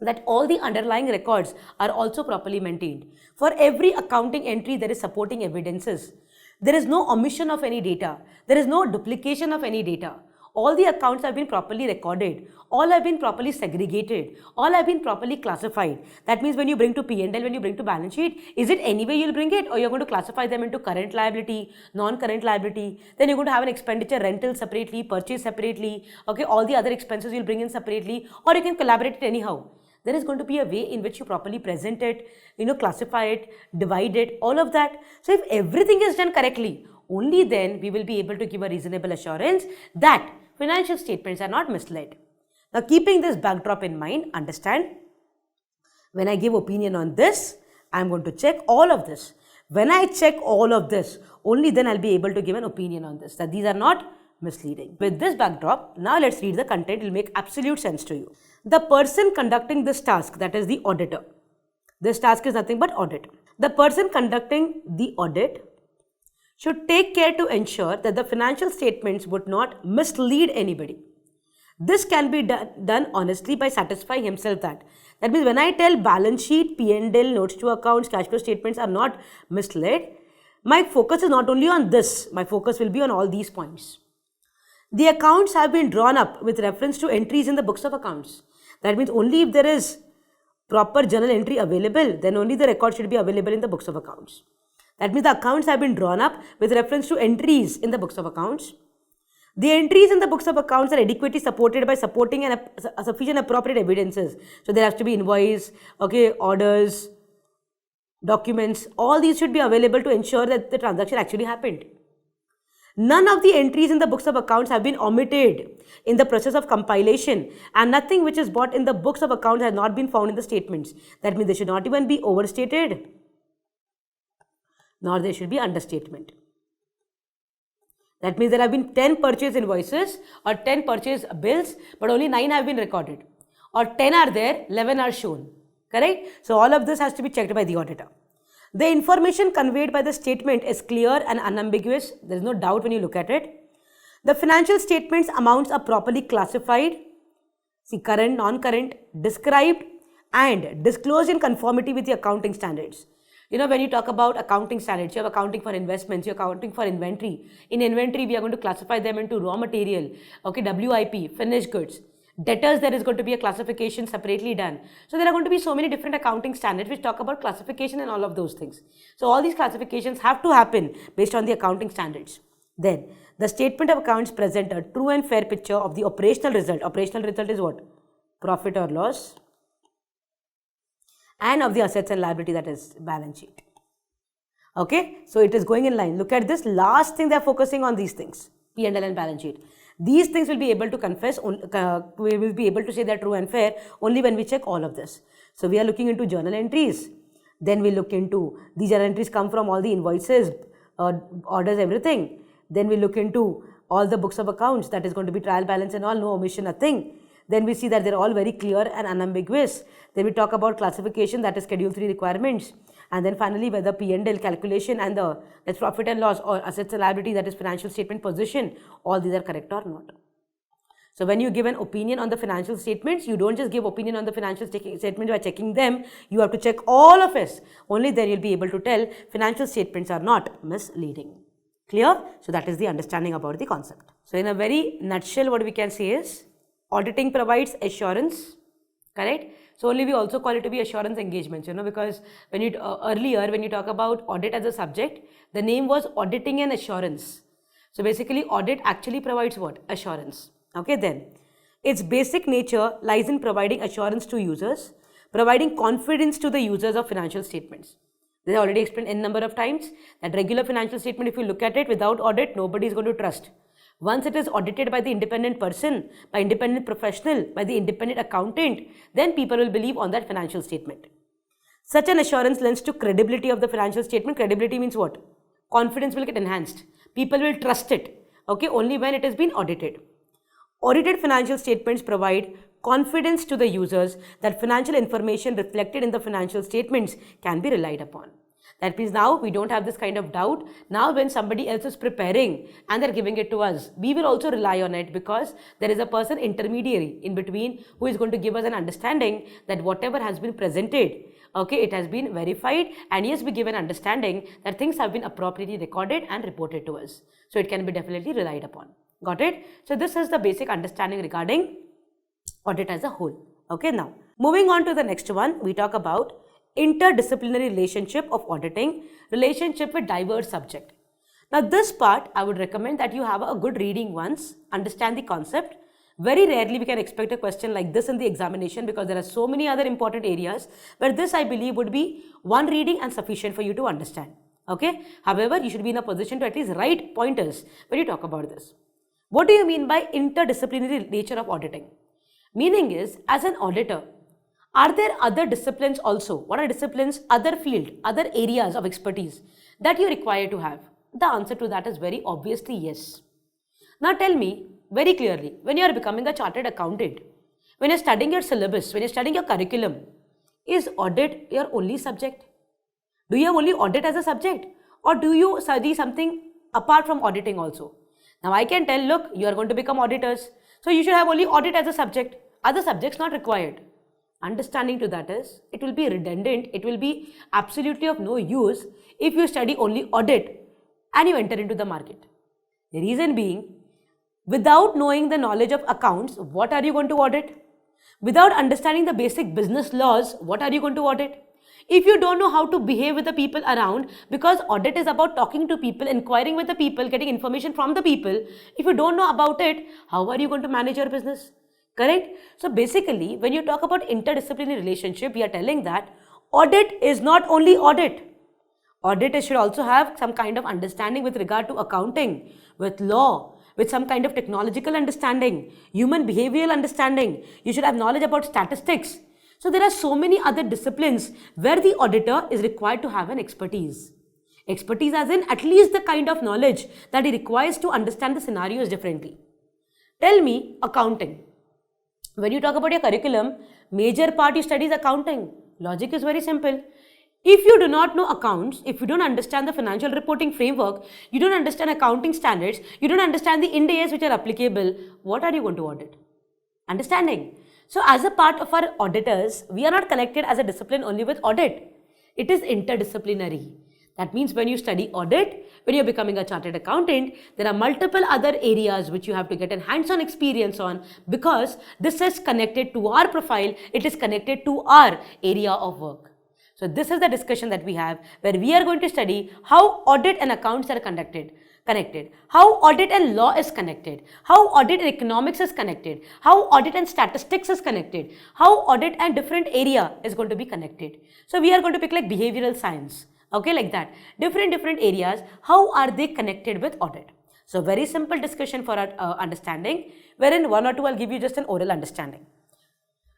that all the underlying records are also properly maintained. For every accounting entry, there is supporting evidences. There is no omission of any data. There is no duplication of any data. All the accounts have been properly recorded. All have been properly segregated. All have been properly classified. That means when you bring to P&L, when you bring to balance sheet, is it any way you'll bring it, or you're going to classify them into current liability, non-current liability? Then you're going to have an expenditure rental separately, purchase separately. Okay, all the other expenses you'll bring in separately, or you can collaborate it anyhow. There is going to be a way in which you properly present it, classify it, divide it, all of that. So if everything is done correctly, only then we will be able to give a reasonable assurance that financial statements are not misled. Now, keeping this backdrop in mind, understand, when I give opinion on this, I am going to check all of this. When I check all of this, only then I'll be able to give an opinion on this, that these are not misleading. With this backdrop, now let's read the content. It will make absolute sense to you. The person conducting this task, that is the auditor. This task is nothing but audit. The person conducting the audit should take care to ensure that the financial statements would not mislead anybody. This can be done honestly by satisfying himself that. That means when I tell balance sheet, P&L, notes to accounts, cash flow statements are not misled, my focus is not only on this, my focus will be on all these points. The accounts have been drawn up with reference to entries in the books of accounts. That means only if there is proper journal entry available, then only the record should be available in the books of accounts. That means the accounts have been drawn up with reference to entries in the books of accounts. The entries in the books of accounts are adequately supported by supporting and sufficient appropriate evidences. So there has to be invoice, orders, documents. All these should be available to ensure that the transaction actually happened. None of the entries in the books of accounts have been omitted in the process of compilation, and nothing which is brought in the books of accounts has not been found in the statements. That means they should not even be overstated, nor there should be understatement. That means there have been 10 purchase invoices or 10 purchase bills, but only 9 have been recorded. Or 10 are there, 11 are shown. Correct? So all of this has to be checked by the auditor. The information conveyed by the statement is clear and unambiguous. There is no doubt when you look at it. The financial statements amounts are properly classified, See, current, non-current, described and disclosed in conformity with the accounting standards. When you talk about accounting standards, you have accounting for investments, you're accounting for inventory. In inventory, we are going to classify them into raw material, okay, WIP, finished goods. Debtors, there is going to be a classification separately done. So there are going to be so many different accounting standards which talk about classification and all of those things. So all these classifications have to happen based on the accounting standards. Then, the statement of accounts present a true and fair picture of the operational result. Operational result is what? Profit or loss. And of the assets and liability, that is balance sheet. Okay, so it is going in line. Look at this last thing, they are focusing on these things, P&L and balance sheet. These things will be able to confess, we will be able to say they're true and fair only when we check all of this. So we are looking into journal entries. Then we look into, these journal entries come from all the invoices, orders, everything. Then we look into all the books of accounts, that is going to be trial balance and all, no omission, nothing. Then we see that they're all very clear and unambiguous. Then we talk about classification, that is Schedule 3 requirements. And then finally, whether P&L calculation and the profit and loss or assets and liability, that is financial statement position, all these are correct or not. So when you give an opinion on the financial statements, you don't just give opinion on the financial statements by checking them, you have to check all of it. Only then you'll be able to tell financial statements are not misleading. Clear? So that is the understanding about the concept. So in a very nutshell, what we can say is, auditing provides assurance, correct? So only we also call it to be assurance engagements, because when you earlier when you talk about audit as a subject, the name was auditing and assurance. So basically audit actually provides what? Assurance. Okay, then its basic nature lies in providing assurance to users, providing confidence to the users of financial statements. This I already explained n number of times that regular financial statement, if you look at it without audit, nobody is going to trust. Once it is audited by the independent person, by independent professional, by the independent accountant, then people will believe on that financial statement. Such an assurance lends to credibility of the financial statement. Credibility means what? Confidence will get enhanced. People will trust it, okay, only when it has been audited. Audited financial statements provide confidence to the users that financial information reflected in the financial statements can be relied upon. That means now we don't have this kind of doubt. Now when somebody else is preparing and they're giving it to us, we will also rely on it because there is a person intermediary in between who is going to give us an understanding that whatever has been presented, okay, it has been verified, and yes, we give an understanding that things have been appropriately recorded and reported to us. So it can be definitely relied upon. Got it? So this is the basic understanding regarding audit as a whole. Okay, now moving on to the next one, we talk about interdisciplinary relationship of auditing, relationship with diverse subject. Now this part I would recommend that you have a good reading once, understand the concept. Very rarely we can expect a question like this in the examination because there are so many other important areas, but this I believe would be one reading and sufficient for you to understand. Okay. However, you should be in a position to at least write pointers when you talk about this. What do you mean by interdisciplinary nature of auditing? Meaning is, as an auditor, are there other disciplines also? What are disciplines? Other field, other areas of expertise that you require to have? The answer to that is very obviously yes. Now tell me very clearly, when you are becoming a chartered accountant, when you are studying your syllabus, when you are studying your curriculum, is audit your only subject? Do you have only audit as a subject? Or do you study something apart from auditing also? Now I can tell, look, you are going to become auditors. So you should have only audit as a subject. Other subjects not required. Understanding to that is, it will be redundant, it will be absolutely of no use if you study only audit and you enter into the market. The reason being, without knowing the knowledge of accounts, what are you going to audit? Without understanding the basic business laws, what are you going to audit? If you don't know how to behave with the people around, because audit is about talking to people, inquiring with the people, getting information from the people. If you don't know about it, how are you going to manage your business? Correct? So basically, when you talk about interdisciplinary relationship, we are telling that audit is not only audit. Audit should also have some kind of understanding with regard to accounting, with law, with some kind of technological understanding, human behavioral understanding. You should have knowledge about statistics. So there are so many other disciplines where the auditor is required to have an expertise. Expertise as in at least the kind of knowledge that he requires to understand the scenarios differently. Tell me accounting. When you talk about your curriculum, major part you study is accounting. Logic is very simple. If you do not know accounts, if you don't understand the financial reporting framework, you don't understand accounting standards, you don't understand the Ind AS which are applicable, what are you going to audit? Understanding. So as a part of our auditors, we are not connected as a discipline only with audit. It is interdisciplinary. That means when you study audit, when you're becoming a chartered accountant, there are multiple other areas which you have to get a hands-on experience on, because this is connected to our profile, it is connected to our area of work. So this is the discussion that we have, where we are going to study how audit and accounts are connected, how audit and law is connected, how audit and economics is connected, how audit and statistics is connected, how audit and different area is going to be connected. So we are going to pick like behavioral science. Okay, like that. Different areas, how are they connected with audit? So very simple discussion for our understanding, wherein one or two I'll give you just an oral understanding.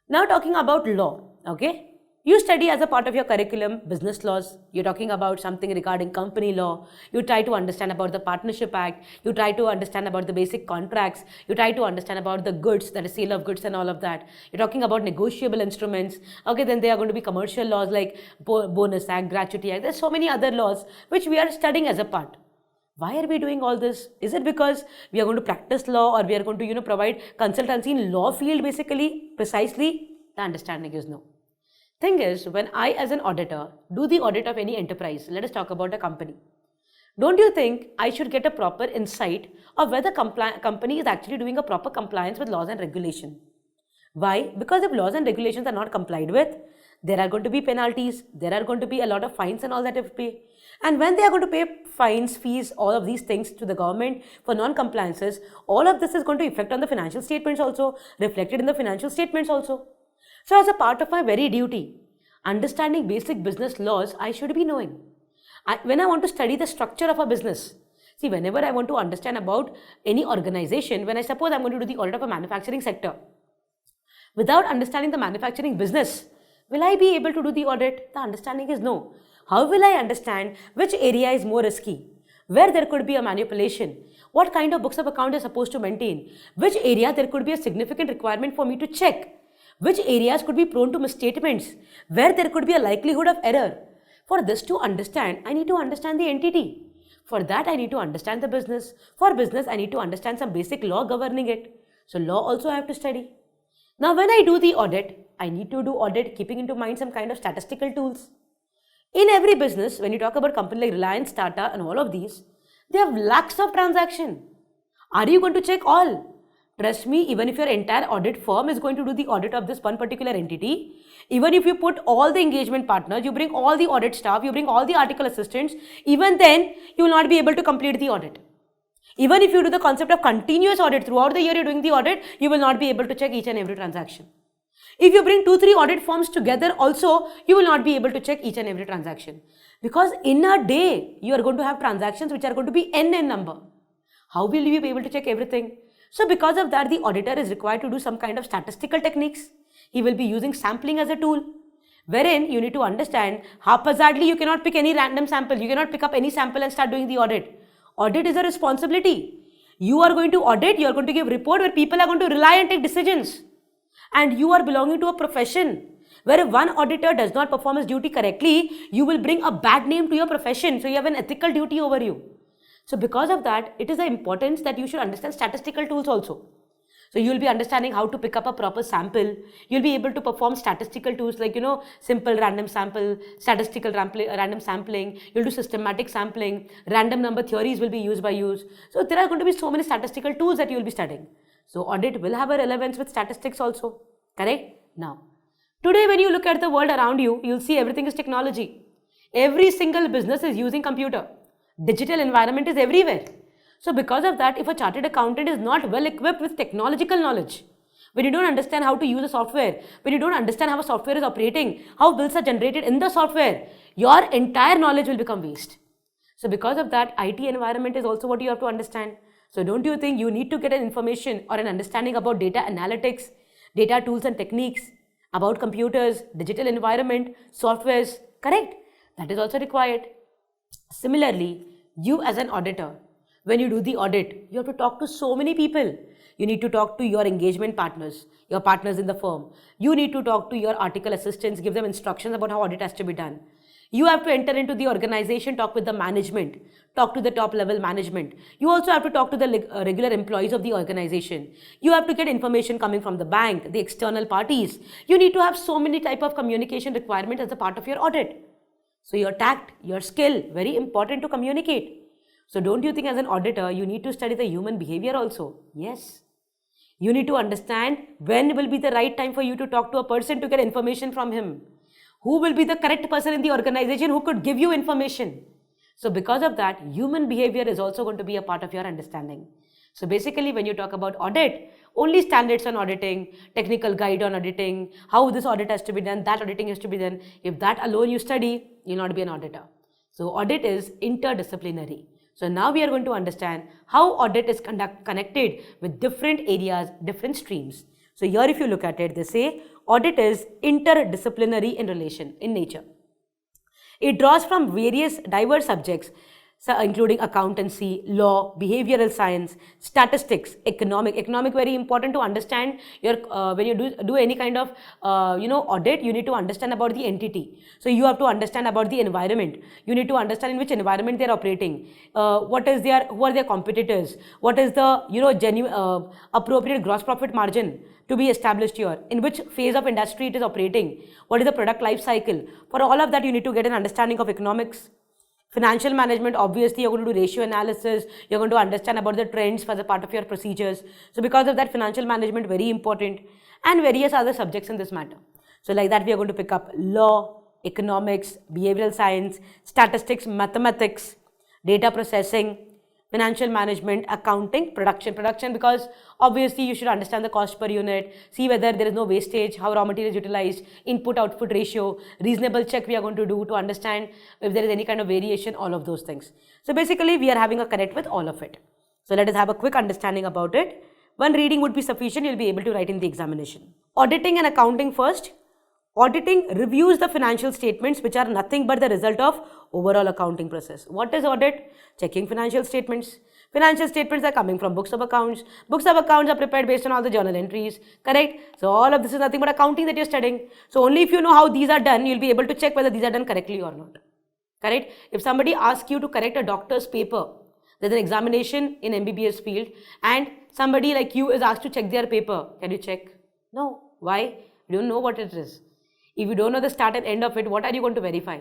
Now talking about law, okay. You study as a part of your curriculum business laws, you're talking about something regarding company law, you try to understand about the Partnership Act, you try to understand about the basic contracts, you try to understand about the goods, that is sale of goods and all of that. You're talking about negotiable instruments, okay, then there are going to be commercial laws like Bonus Act, Gratuity Act, there's so many other laws which we are studying as a part. Why are we doing all this? Is it because we are going to practice law, or we are going to, provide consultancy in law field basically, precisely? The understanding is no. Thing is, when I as an auditor do the audit of any enterprise, let us talk about a company. Don't you think I should get a proper insight of whether company is actually doing a proper compliance with laws and regulation? Why? Because if laws and regulations are not complied with, there are going to be penalties, there are going to be a lot of fines and all that they have to pay. And when they are going to pay fines, fees, all of these things to the government for non-compliances, all of this is going to affect on the financial statements also, reflected in the financial statements also. So as a part of my very duty, understanding basic business laws, I should be knowing. When I want to study the structure of a business, see, whenever I want to understand about any organization, when I suppose I'm going to do the audit of a manufacturing sector, without understanding the manufacturing business, will I be able to do the audit? The understanding is no. How will I understand which area is more risky? Where there could be a manipulation? What kind of books of account is supposed to maintain? Which area there could be a significant requirement for me to check? Which areas could be prone to misstatements, where there could be a likelihood of error? For this to understand, I need to understand the entity. For that, I need to understand the business. For business, I need to understand some basic law governing it. So law also I have to study. Now, when I do the audit, I need to do audit keeping into mind some kind of statistical tools. In every business, when you talk about companies like Reliance, Tata and all of these, they have lakhs of transactions. Are you going to check all? Trust me, even if your entire audit firm is going to do the audit of this one particular entity, even if you put all the engagement partners, you bring all the audit staff, you bring all the article assistants, even then you will not be able to complete the audit. Even if you do the concept of continuous audit, throughout the year you're doing the audit, you will not be able to check each and every transaction. If you bring 2-3 audit firms together also, you will not be able to check each and every transaction. Because in a day, you are going to have transactions which are going to be n number. How will you be able to check everything? So because of that, the auditor is required to do some kind of statistical techniques. He will be using sampling as a tool, wherein you need to understand haphazardly you cannot pick any random sample. You cannot pick up any sample and start doing the audit. Audit is a responsibility. You are going to audit, you are going to give report where people are going to rely and take decisions. And you are belonging to a profession where if one auditor does not perform his duty correctly, you will bring a bad name to your profession. So you have an ethical duty over you. So because of that, it is the importance that you should understand statistical tools also. So you will be understanding how to pick up a proper sample. You'll be able to perform statistical tools like, simple random sample, statistical random sampling. You'll do systematic sampling. Random number theories will be used by you. So there are going to be so many statistical tools that you will be studying. So audit will have a relevance with statistics also. Correct? Now, today when you look at the world around you, you'll see everything is technology. Every single business is using computer. Digital environment is everywhere. So because of that, if a chartered accountant is not well equipped with technological knowledge, when you don't understand how to use a software, when you don't understand how a software is operating, how bills are generated in the software, your entire knowledge will become waste. So because of that, IT environment is also what you have to understand. So don't you think you need to get an information or an understanding about data analytics, data tools and techniques, about computers, digital environment, softwares, correct? That is also required. Similarly, you as an auditor, when you do the audit, you have to talk to so many people. You need to talk to your engagement partners, your partners in the firm. You need to talk to your article assistants, give them instructions about how audit has to be done. You have to enter into the organization, talk with the management, talk to the top level management. You also have to talk to the regular employees of the organization. You have to get information coming from the bank, the external parties. You need to have so many type of communication requirements as a part of your audit. So your tact, your skill, very important to communicate. So don't you think as an auditor, you need to study the human behavior also? Yes. You need to understand when will be the right time for you to talk to a person to get information from him. Who will be the correct person in the organization who could give you information? So because of that, human behavior is also going to be a part of your understanding. So basically when you talk about audit, only standards on auditing, technical guide on auditing, how this audit has to be done, that auditing has to be done. If that alone you study, you'll not be an auditor. So audit is interdisciplinary. So now we are going to understand how audit is connected with different areas, different streams. So here if you look at it, they say audit is interdisciplinary in nature. It draws from various diverse subjects, including accountancy, law, behavioral science, statistics, economic very important to understand your when you do any kind of audit, you need to understand about the entity. So you have to understand about the environment. You need to understand in which environment they are operating, who are their competitors, what is the genuine appropriate gross profit margin to be established here, in which phase of industry it is operating, what is the product life cycle. For all of that you need to get an understanding of economics. Financial management, obviously you're going to do ratio analysis, you're going to understand about the trends as a part of your procedures. So because of that, financial management very important, and various other subjects in this matter. So like that we are going to pick up law, economics, behavioral science, statistics, mathematics, data processing, financial management, accounting, production because obviously you should understand the cost per unit, see whether there is no wastage, how raw material is utilized, input output ratio, reasonable check we are going to do to understand if there is any kind of variation, all of those things. So basically we are having a connect with all of it. So let us have a quick understanding about it. One reading would be sufficient, you'll be able to write in the examination. Auditing and accounting first. Auditing reviews the financial statements which are nothing but the result of overall accounting process. What is audit? Checking financial statements. Financial statements are coming from books of accounts. Books of accounts are prepared based on all the journal entries, correct? So all of this is nothing but accounting that you're studying. So only if you know how these are done, you'll be able to check whether these are done correctly or not, correct? If somebody asks you to correct a doctor's paper, there's an examination in MBBS field and somebody like you is asked to check their paper, can you check? No. Why? You don't know what it is. If you don't know the start and end of it, what are you going to verify?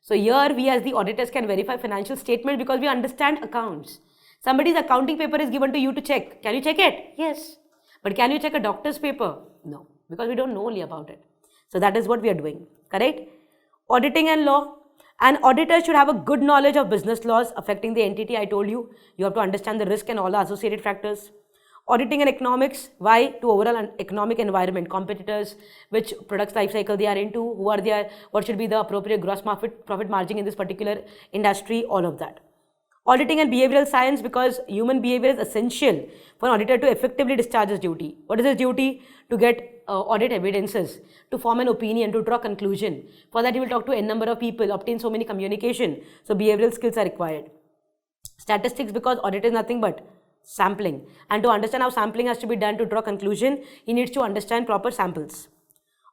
So here we as the auditors can verify financial statement because we understand accounts. Somebody's accounting paper is given to you to check. Can you check it? Yes. But can you check a doctor's paper? No, because we don't know only about it. So that is what we are doing, correct? Auditing and law. An auditor should have a good knowledge of business laws affecting the entity. I told you, you have to understand the risk and all the associated factors. Auditing and economics, why? To overall economic environment, competitors, which products life cycle they are into, who are there, what should be the appropriate gross profit margin in this particular industry, all of that. Auditing and behavioral science, because human behavior is essential for an auditor to effectively discharge his duty. What is his duty? To get audit evidences, to form an opinion, to draw conclusion. For that he will talk to n number of people, obtain so many communication. So behavioral skills are required. Statistics, because audit is nothing but sampling, and to understand how sampling has to be done to draw conclusion, he needs to understand proper samples.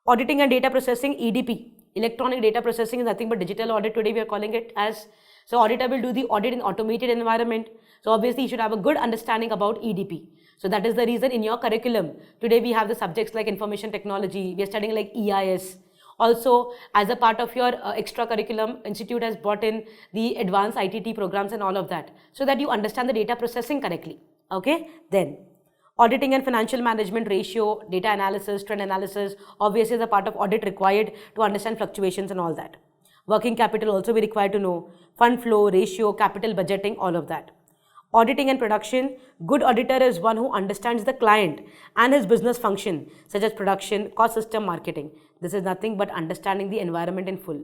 Auditing and data processing, EDP, electronic data processing is nothing but digital audit today we are calling it as. So auditor will do the audit in automated environment. So obviously you should have a good understanding about EDP. So that is the reason in your curriculum today we have the subjects like information technology, we are studying like EIS. Also, as a part of your extra curriculum, institute has brought in the advanced ITT programs and all of that, so that you understand the data processing correctly. Okay, then auditing and financial management, ratio, data analysis, trend analysis, obviously is a part of audit required to understand fluctuations and all that. Working capital also be required to know, fund flow, ratio, capital budgeting, all of that. Auditing and production, good auditor is one who understands the client and his business function, such as production, cost system, marketing. This is nothing but understanding the environment in full.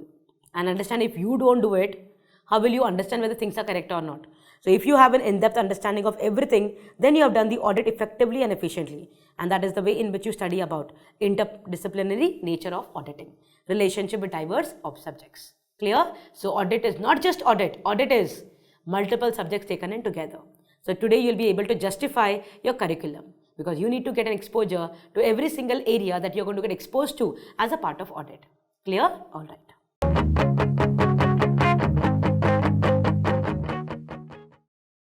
And understand if you don't do it, how will you understand whether things are correct or not? So if you have an in-depth understanding of everything, then you have done the audit effectively and efficiently. And that is the way in which you study about interdisciplinary nature of auditing, relationship with diverse subjects. Clear? So audit is not just audit, audit is multiple subjects taken in together. So today you'll be able to justify your curriculum because you need to get an exposure to every single area that you're going to get exposed to as a part of audit. Clear? All right.